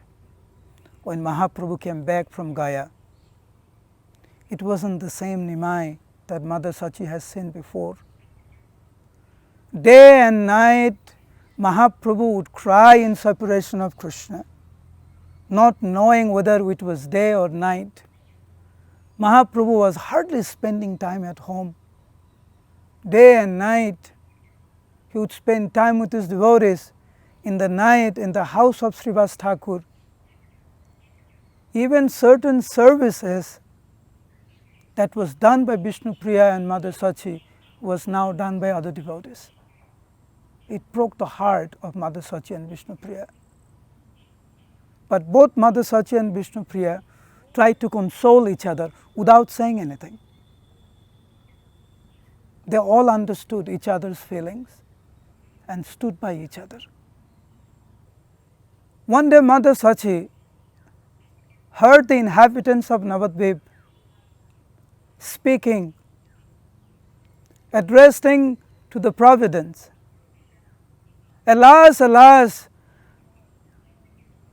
when Mahaprabhu came back from Gaya. it wasn't the same Nimai that Mother Sachi has seen before. Day and night Mahaprabhu would cry in separation of Krishna, not knowing whether it was day or night. Mahaprabhu was hardly spending time at home. Day and night he would spend time with his devotees. In the night in the house of Srivas Thakur, even certain services that was done by Vishnu Priya and Mother Sachi was now done by other devotees. It broke the heart of Mother Sachi and Vishnu Priya. But both Mother Sachi and Vishnu Priya tried to console each other without saying anything. They all understood each other's feelings and stood by each other. One day Mother Sachi heard the inhabitants of Navadvip speaking, addressing to the Providence. Alas, alas,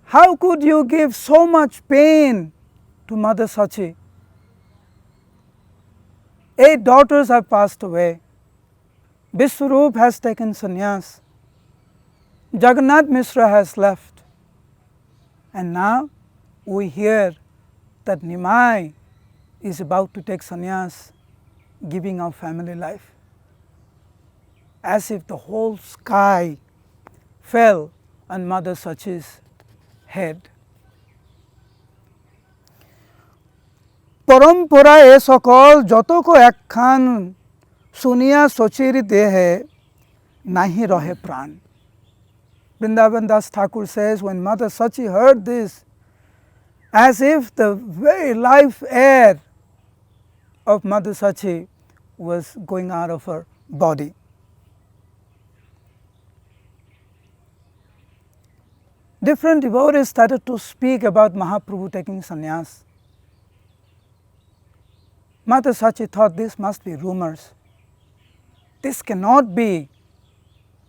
how could you give so much pain to Mother Sachi? 8 daughters have passed away. Vishwarup has taken sannyas. Jagannath Mishra has left. And now we hear that Nimai is about to take sannyas, giving up family life. As if the whole sky fell on Mother Sachi's head. परम्परा ए सकल जतको एकखान सुनिया सचिर देहे नहीं रहे प्राण. Vrindavan Das Thakur says, when Mother Sachi heard this, as if the very life air of Mother Sachi was going out of her body. Different devotees started to speak about Mahaprabhu taking sannyas. Mother Sachi thought this must be rumors. This cannot be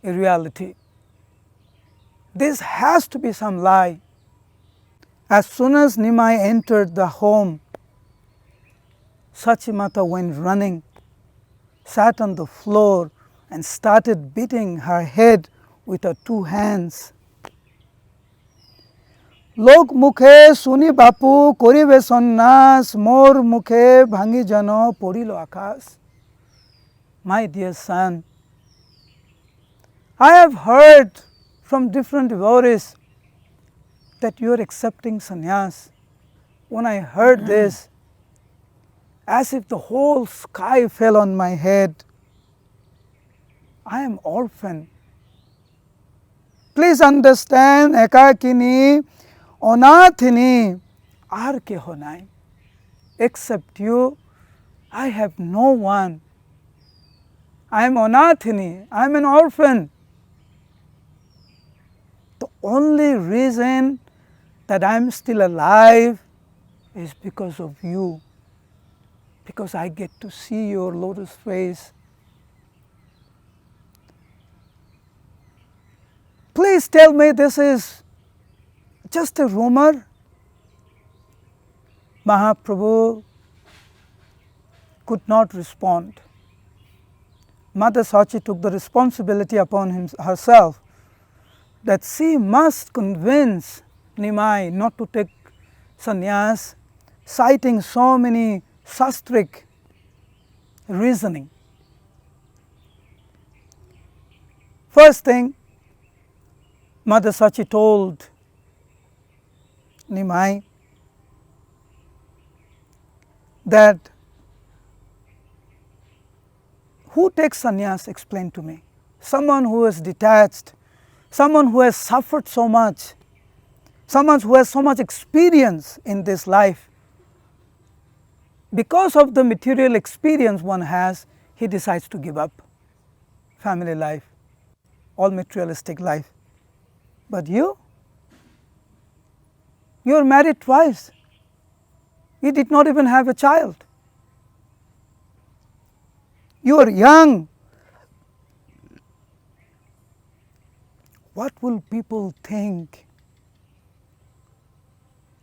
a reality. This has to be some lie. As soon as Nimai entered the home, Sachi Mata went running, sat on the floor and started beating her head with her 2 hands. लोक मुखे सुनी बापू करिबे सन्यास मोर मुखे भांगी जनो पड़िल आकाश. My dear son, I have heard from different devotees that you are accepting sannyas. When I heard this, as if the whole sky fell on my head. I am orphan. Please understand, ekakini Onathini ar keho nai. Except you, I have no one. I am Onathini, I am an orphan. The only reason that I am still alive is because of you, because I get to see your lotus face. Please tell me this is just a rumor. Mahaprabhu could not respond. Mother Sachi took the responsibility upon herself that she must convince Nimai not to take sannyas, citing so many shastric reasoning. First thing, Mother Sachi told Nimai that who takes sannyas, explain to me. Someone who is detached, someone who has suffered so much, someone who has so much experience in this life. Because of the material experience one has, he decides to give up family life, all materialistic life. But you are married twice. You did not even have a child. You are young. What will people think?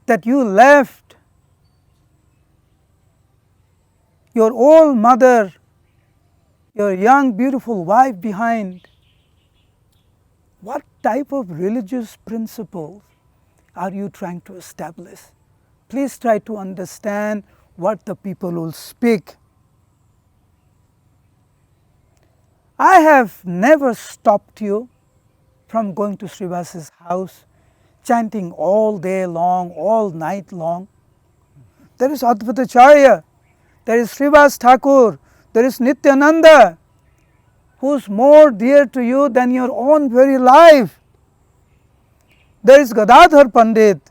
That you left your old mother, your young beautiful wife behind. What type of religious principles are you trying to establish? Please try to understand what the people will speak. I have never stopped you from going to Srivas's house, chanting all day long, all night long. There is Advaitacharya, there is Srivas Thakur, there is Nityananda, who is more dear to you than your own very life. There is Gadadhar Pandit.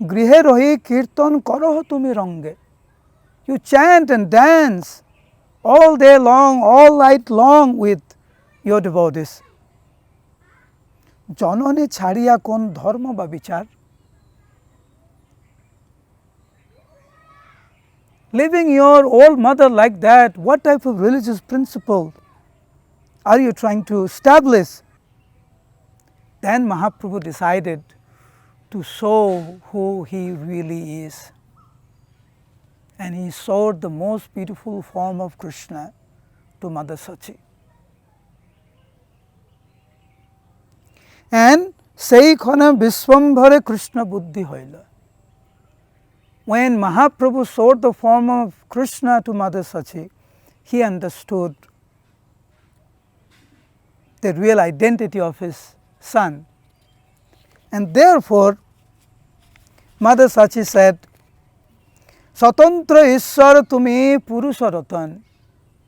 Grihe rohi kirtan karoh tumi range. You chant and dance all day long, all night long with your devotees. Janone chhariya kon dharma ba bichar? Leaving your old mother like that, what type of religious principle are you trying to establish? Then Mahaprabhu decided to show who he really is. And he showed the most beautiful form of Krishna to Mother Sachi. And Seikhana Visvambhare Krishna Buddhi Hoila. When Mahaprabhu showed the form of Krishna to Mother Sachi, he understood the real identity of his son. And therefore, Mother Sachi said, Satantra Ishwar Tumi Purusha Ratan.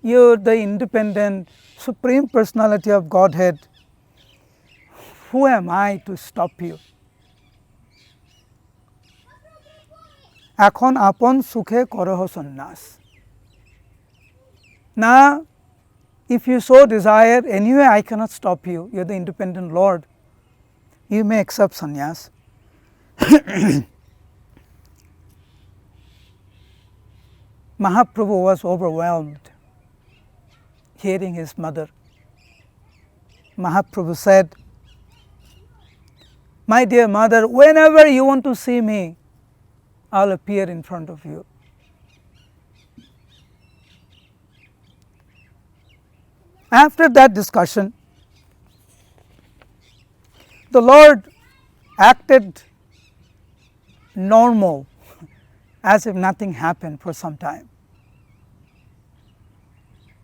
You are the independent, supreme personality of Godhead. Who am I to stop you? Ekhon apon sukhe koroh sannyas. Now, if you so desire, anyway I cannot stop you. You are the independent Lord. You may accept sannyas. Mahaprabhu was overwhelmed hearing his mother. Mahaprabhu said, my dear mother, whenever you want to see me, I will appear in front of you. After that discussion, the Lord acted normal, as if nothing happened for some time.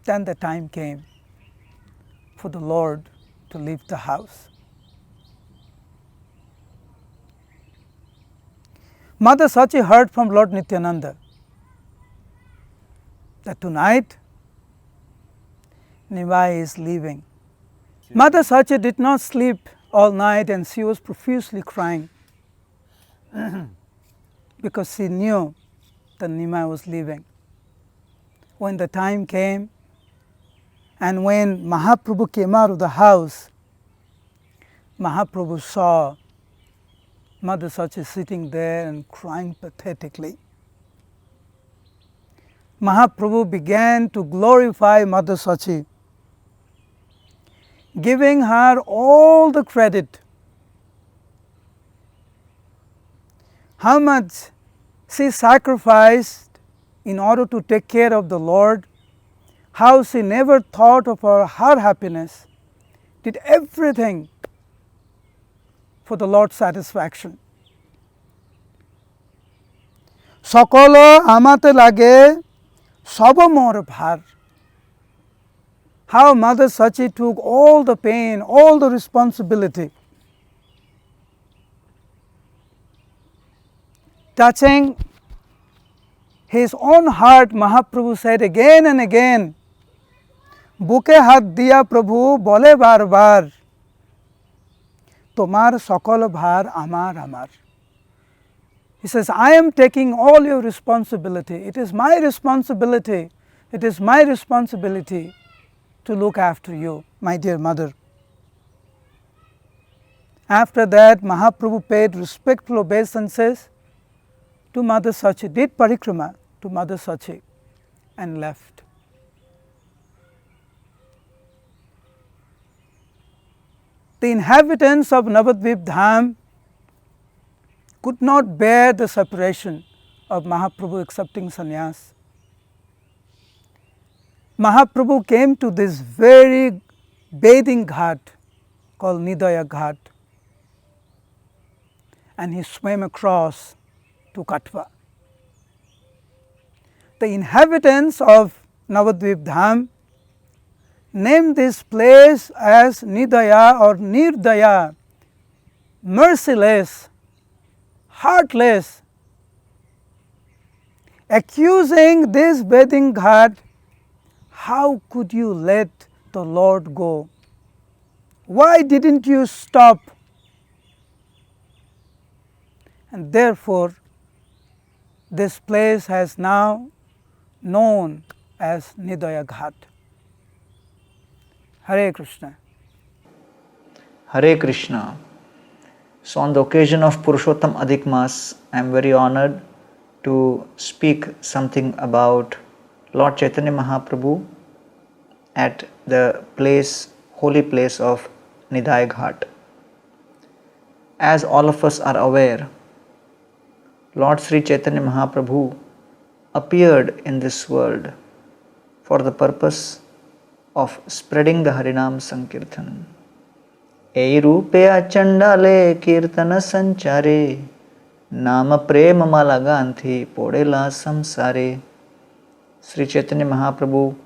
Then the time came for the Lord to leave the house. Mother Sachi heard from Lord Nityananda that tonight Nimai is leaving. Mother Sachi did not sleep all night and she was profusely crying because she knew that Nimai was leaving. When the time came and when Mahaprabhu came out of the house, Mahaprabhu saw Mother Sachi sitting there and crying pathetically. Mahaprabhu began to glorify Mother Sachi, giving her all the credit. How much she sacrificed in order to take care of the Lord, how she never thought of her happiness, did everything for the Lord's satisfaction. Sakala amate lage saba mor bhar. How Mother Sachi took all the pain, all the responsibility. Touching his own heart, Mahaprabhu said again and again, Buke hat diya Prabhu bole bar bar, Tomar sakal bhar amar amar. He says, I am taking all your responsibility. It is my responsibility. It is my responsibility to look after you, my dear mother. After that, Mahaprabhu paid respectful obeisances to Mother Sachi, did parikrama to Mother Sachi and left. The inhabitants of Navadvip Dham could not bear the separation of Mahaprabhu accepting sannyas. Mahaprabhu came to this very bathing ghat called Nidaya Ghat, and he swam across to Katwa. The inhabitants of Navadvip Dham named this place as Nidaya or Nirdaya, merciless, heartless, accusing this bathing ghat, how could you let the Lord go? Why didn't you stop? And therefore, this place has now known as Nidaya Ghat. Hare Krishna. Hare Krishna. So on the occasion of Purushottam Adhik Mas, I am very honored to speak something about Lord Chaitanya Mahaprabhu at the place, holy place of Nidaya Ghat. As all of us are aware, Lord Sri Chaitanya Mahaprabhu appeared in this world for the purpose of spreading the Harinam Sankirtan. Ei rupeya chandale kirtana sanchare, nama prema malaganthi podela samsare. Sri Chaitanya Mahaprabhu,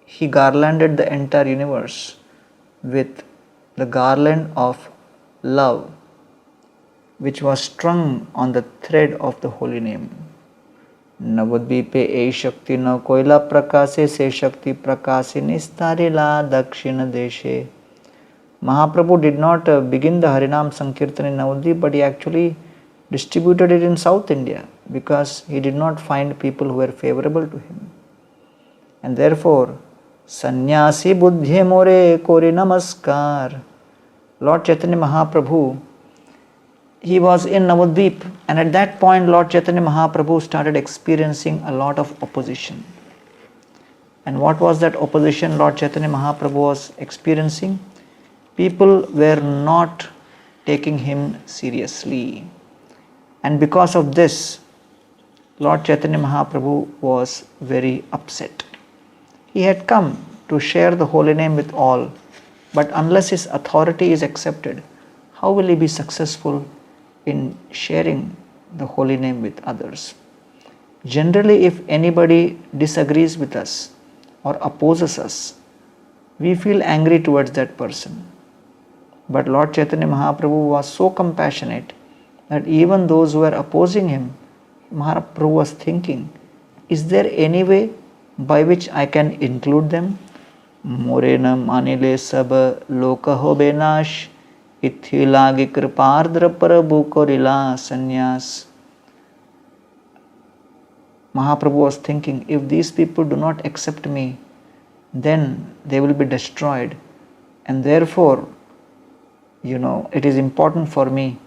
he garlanded the entire universe with the garland of love, which was strung on the thread of the holy name. Navadvipe ei shakti na koila prakase se shakti prakase nistarila dakshina deshe. Mahaprabhu did not begin the Harinam Sankirtan in Navadvip, but he actually distributed it in South India because he did not find people who were favorable to him. And therefore, Sannyasi buddhye more kori namaskar. Lord Chaitanya Mahaprabhu, he was in Navadvip, and at that point Lord Chaitanya Mahaprabhu started experiencing a lot of opposition. And what was that opposition Lord Chaitanya Mahaprabhu was experiencing? People were not taking him seriously. And because of this, Lord Chaitanya Mahaprabhu was very upset. He had come to share the holy name with all, but unless his authority is accepted, how will he be successful in sharing the holy name with others? Generally, if anybody disagrees with us or opposes us, we feel angry towards that person. But Lord Chaitanya Mahaprabhu was so compassionate that even those who were opposing him, Mahaprabhu was thinking, is there any way by which I can include them? Morena manile sab loka hobe nash, ithi lagi kripardra prabhu korila sannyas. Mahaprabhu was thinking, if these people do not accept me, then they will be destroyed. And therefore, it is important for me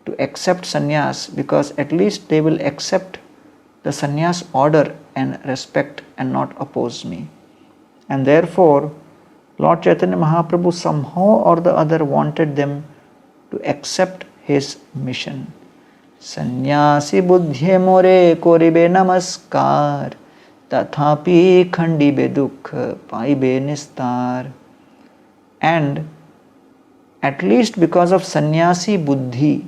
to accept sannyas, because at least they will accept the sannyas order and respect and not oppose me. And therefore, Lord Chaitanya Mahaprabhu somehow or the other wanted them to accept his mission. Sannyasi buddhye more koribe namaskar, tathapi khandibe dukh paibe nistar. And at least because of sannyasi buddhi,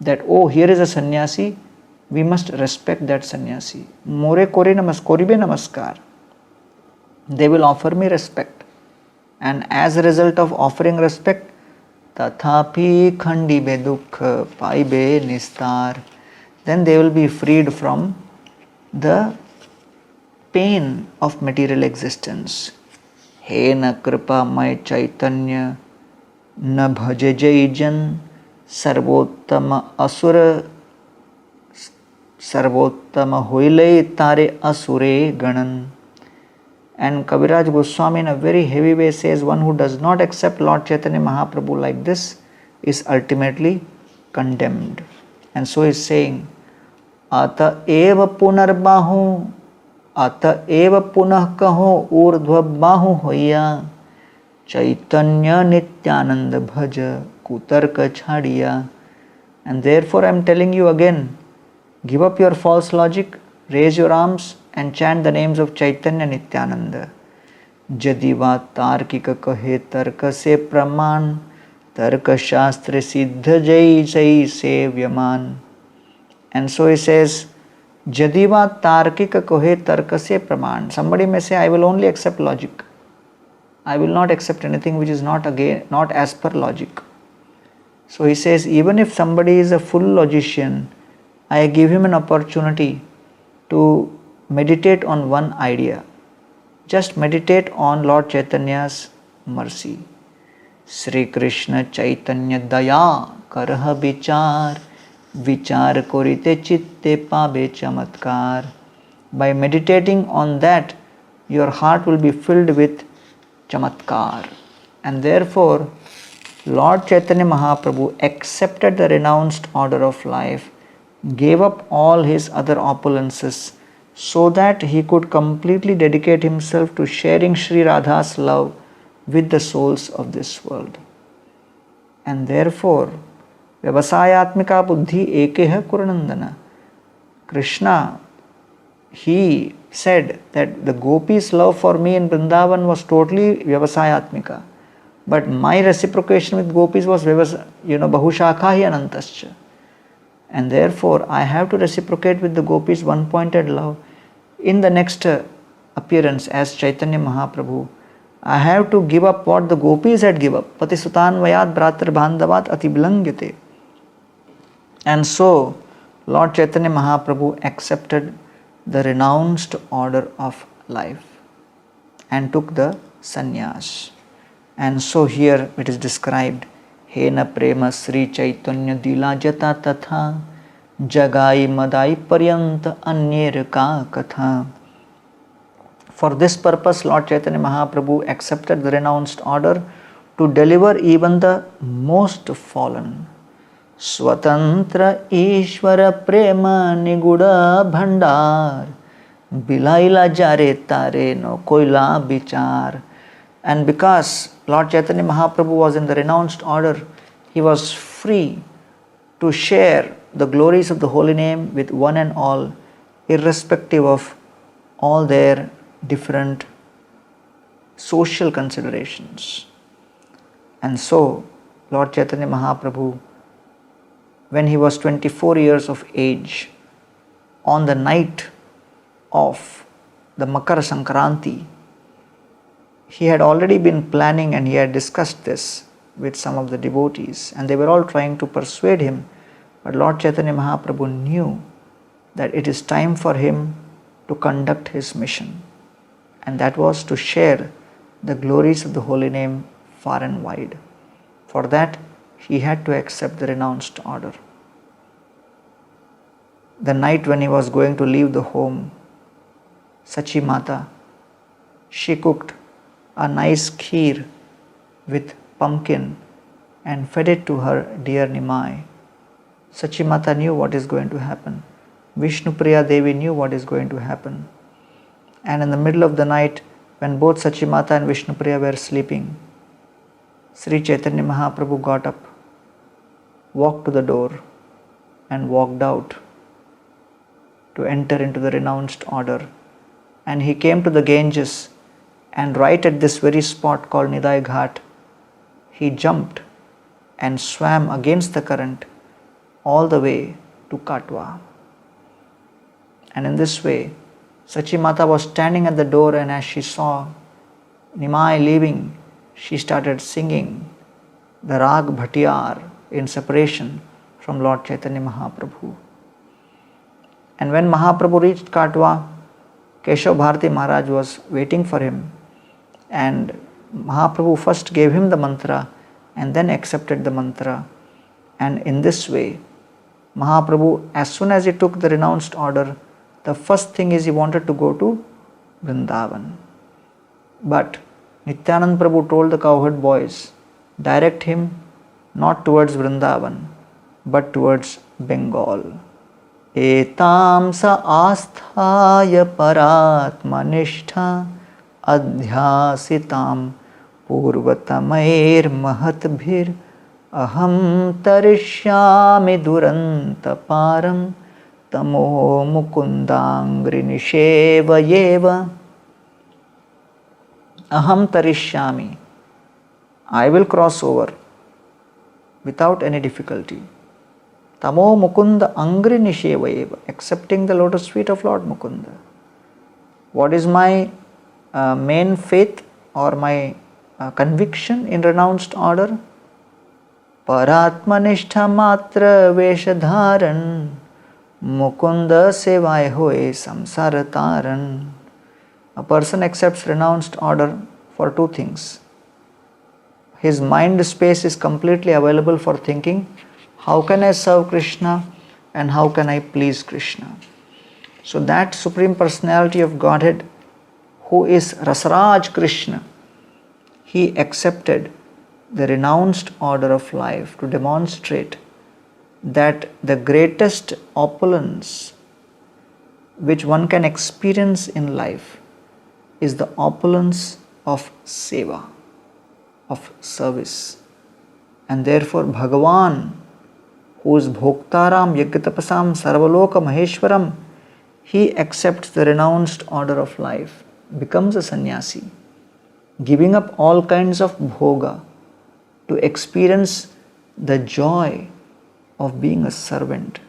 that here is a sannyasi, we must respect that sannyasi. More koribe namaskar. They will offer me respect. And as a result of offering respect, tathapi khandibe dukh paibe nistar, then they will be freed from the pain of material existence. He na kripa mai chaitanya na bhaje jaijan sarvottama asura sarvottama hoile tare asure ganan. And Kaviraj Goswami in a very heavy way says, one who does not accept Lord Chaitanya Mahaprabhu like this is ultimately condemned. And so he is saying, Ata eva punarbahu, ata eva punah kaho urdhva bahu hoya, Chaitanya nityananda bhaja kutarka chhadiya. And therefore I am telling you again, give up your false logic, Raise your arms and chant the names of Chaitanya Nityananda. Jadiva tarkika kahe tarka se praman, tarka shastra siddha jai sai sevyaman. And so he says, Jadiva tarkika kahe tarka se praman. Somebody may say, I will only accept logic. I will not accept anything which is not as per logic. So he says, even if somebody is a full logician, I give him an opportunity to meditate on one idea. Just meditate on Lord Chaitanya's mercy. Sri Krishna Chaitanya Daya Karha Vichar Vichar Korite Chitte Pabe Chamatkar. By meditating on that, your heart will be filled with Chamatkar. And therefore, Lord Chaitanya Mahaprabhu accepted the renounced order of life, gave up all his other opulences, so that he could completely dedicate himself to sharing Sri Radha's love with the souls of this world. And therefore, Vyavasayatmika buddhi ekeha Kuranandana. Krishna, he said that the gopis' love for me in Vrindavan was totally Vyavasayatmika. But my reciprocation with gopis was Bahushakha hi Anantascha. And therefore, I have to reciprocate with the gopis' one-pointed love. In the next appearance as Chaitanya Mahaprabhu, I have to give up what the gopis had given up. Patisutan vayat bhratar bandhavat atibilangyate. And so, Lord Chaitanya Mahaprabhu accepted the renounced order of life and took the sannyas. And so here it is described, Hena prema Sri Chaitanya dila jata tatha jagai madai paryanta anyer ka katha. For this purpose, Lord Chaitanya Mahaprabhu accepted the renounced order to deliver even the most fallen. Swatantra Ishvara Prema Niguda Bhandar Bilaila Jare Tare no Koila Bichar. And because Lord Chaitanya Mahaprabhu was in the renounced order, he was free to share the glories of the holy name with one and all, irrespective of all their different social considerations. And so, Lord Chaitanya Mahaprabhu, when he was 24 years of age, on the night of the Makara Sankranti, he had already been planning and he had discussed this with some of the devotees, and they were all trying to persuade him. But Lord Chaitanya Mahaprabhu knew that it is time for him to conduct his mission, and that was to share the glories of the holy name far and wide. For that, he had to accept the renounced order. The night when he was going to leave the home, Sachi Mata, she cooked a nice kheer with pumpkin and fed it to her dear Nimai. Sachi Mata knew what is going to happen. Vishnupriya Devi knew what is going to happen. And in the middle of the night, when both Sachi Mata and Vishnupriya were sleeping, Sri Chaitanya Mahaprabhu got up, walked to the door, and walked out to enter into the renounced order. And he came to the Ganges, and right at this very spot called Nidai Ghat, he jumped and swam against the current all the way to Katwa. And in this way, Sachi Mata was standing at the door, and as she saw Nimai leaving, she started singing the Rag Bhatiyar in separation from Lord Chaitanya Mahaprabhu. And when Mahaprabhu reached Katwa, Keshav Bharati Maharaj was waiting for him, and Mahaprabhu first gave him the mantra and then accepted the mantra. And in this way, Mahaprabhu, as soon as he took the renounced order, the first thing is he wanted to go to Vrindavan. But Nityanand Prabhu told the cowherd boys, direct him not towards Vrindavan, but towards Bengal. Etam sa asthaya paratmanishta adhyasitam purvatamair mahatbhir aham tarishyami duranta param तमो मुकुन्दाङ्घ्रिनिषेवयेव aham tarishyami. I will cross over without any difficulty. Tamo mukunda angri nishevayeva, accepting the lotus feet of Lord Mukunda. What is my main faith or my conviction in renounced order? Paratmanishtha matra veshadharan mukunda sevay hoye samsara taran. A person accepts renounced order for two things. His mind space is completely available for thinking, how can I serve Krishna and how can I please Krishna? So that Supreme Personality of Godhead, who is Rasaraj Krishna, he accepted the renounced order of life to demonstrate that the greatest opulence which one can experience in life is the opulence of seva, of service. And therefore Bhagavan, who is Bhoktaram Yagyatapasam Sarvaloka Maheshwaram, he accepts the renounced order of life, becomes a sannyasi, giving up all kinds of bhoga to experience the joy of being a servant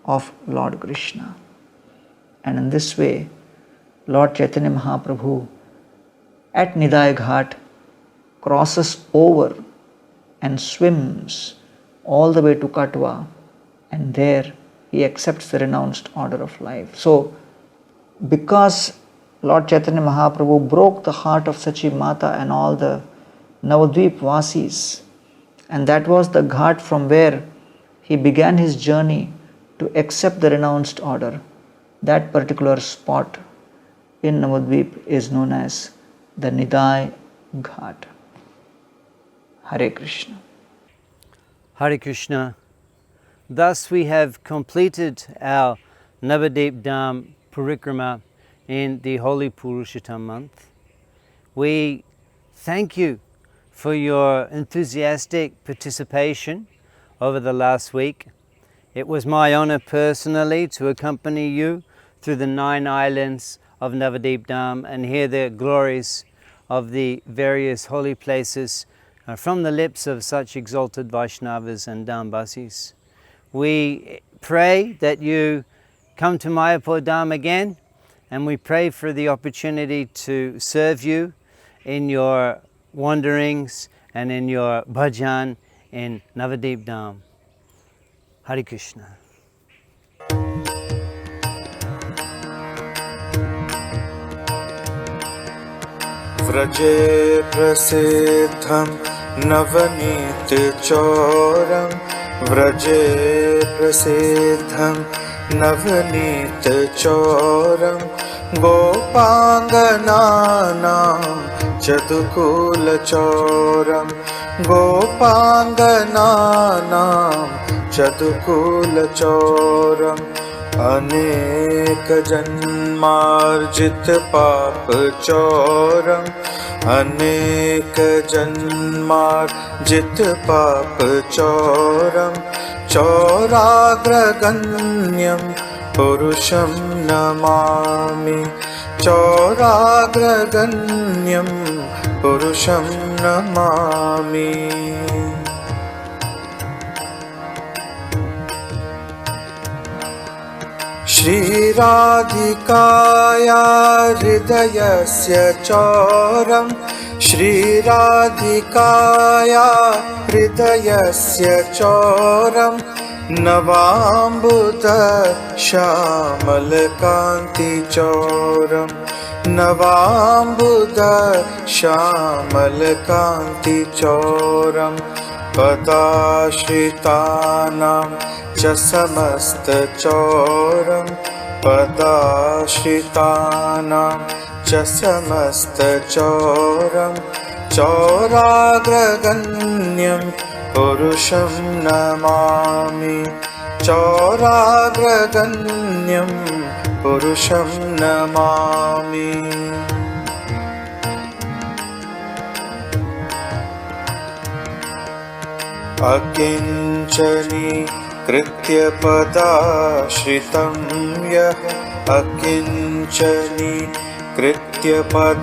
of Lord Krishna. And in this way, Lord Chaitanya Mahaprabhu at Nidai Ghat crosses over and swims all the way to Katwa, and there he accepts the renounced order of life. So, because Lord Chaitanya Mahaprabhu broke the heart of Sachi Mata and all the Navadvip Vasis, and that was the ghat from where he began his journey to accept the renounced order, that particular spot in Navadvip is known as the Nidai Ghat. Hare Krishna. Hare Krishna. Thus we have completed our Navadvip Dham Parikrama in the Holy Purushottam month. We thank you for your enthusiastic participation over the last week. It was my honor personally to accompany you through the 9 islands of Navadvip Dham and hear the glories of the various holy places from the lips of such exalted Vaishnavas and Dhambasis. We pray that you come to Mayapur Dham again, and we pray for the opportunity to serve you in your wanderings and in your bhajan in Navadvip Dham. Hare Krishna. व्रजे प्रसिद्धं नवनीत चौरं व्रजे प्रसिद्धं नवनीत चौरं गोपाङ्गनानां चतुकुलचौरं गोपाङ्गनानां चतुकुलचौरं अनेक जन्मार्जित पाप चौरम अनेक जन्मार्जित पाप चौरम चौराग्रगण्यं पुरुषं नमामि चौराग्रगण्यं पुरुषं नमामि श्रीराधिकाया हृदयस्य चौरं श्रीराधिकाया हृदयस्य चौरं नवाम्बुद श्यामलकान्ति चौरं नवाम्बुद श्यामलकान्ति चौरं पदाश्रितानां च समस्तचौरं पदाश्रितानां च समस्तचौरं चौराग्रगण्यं पुरुषं नमामि चौराग्रगण्यं पुरुषं नमामि अकिञ्चनी कृत्यपदाश्रितं यः अकिञ्चनी कृत्यपदाश्रितं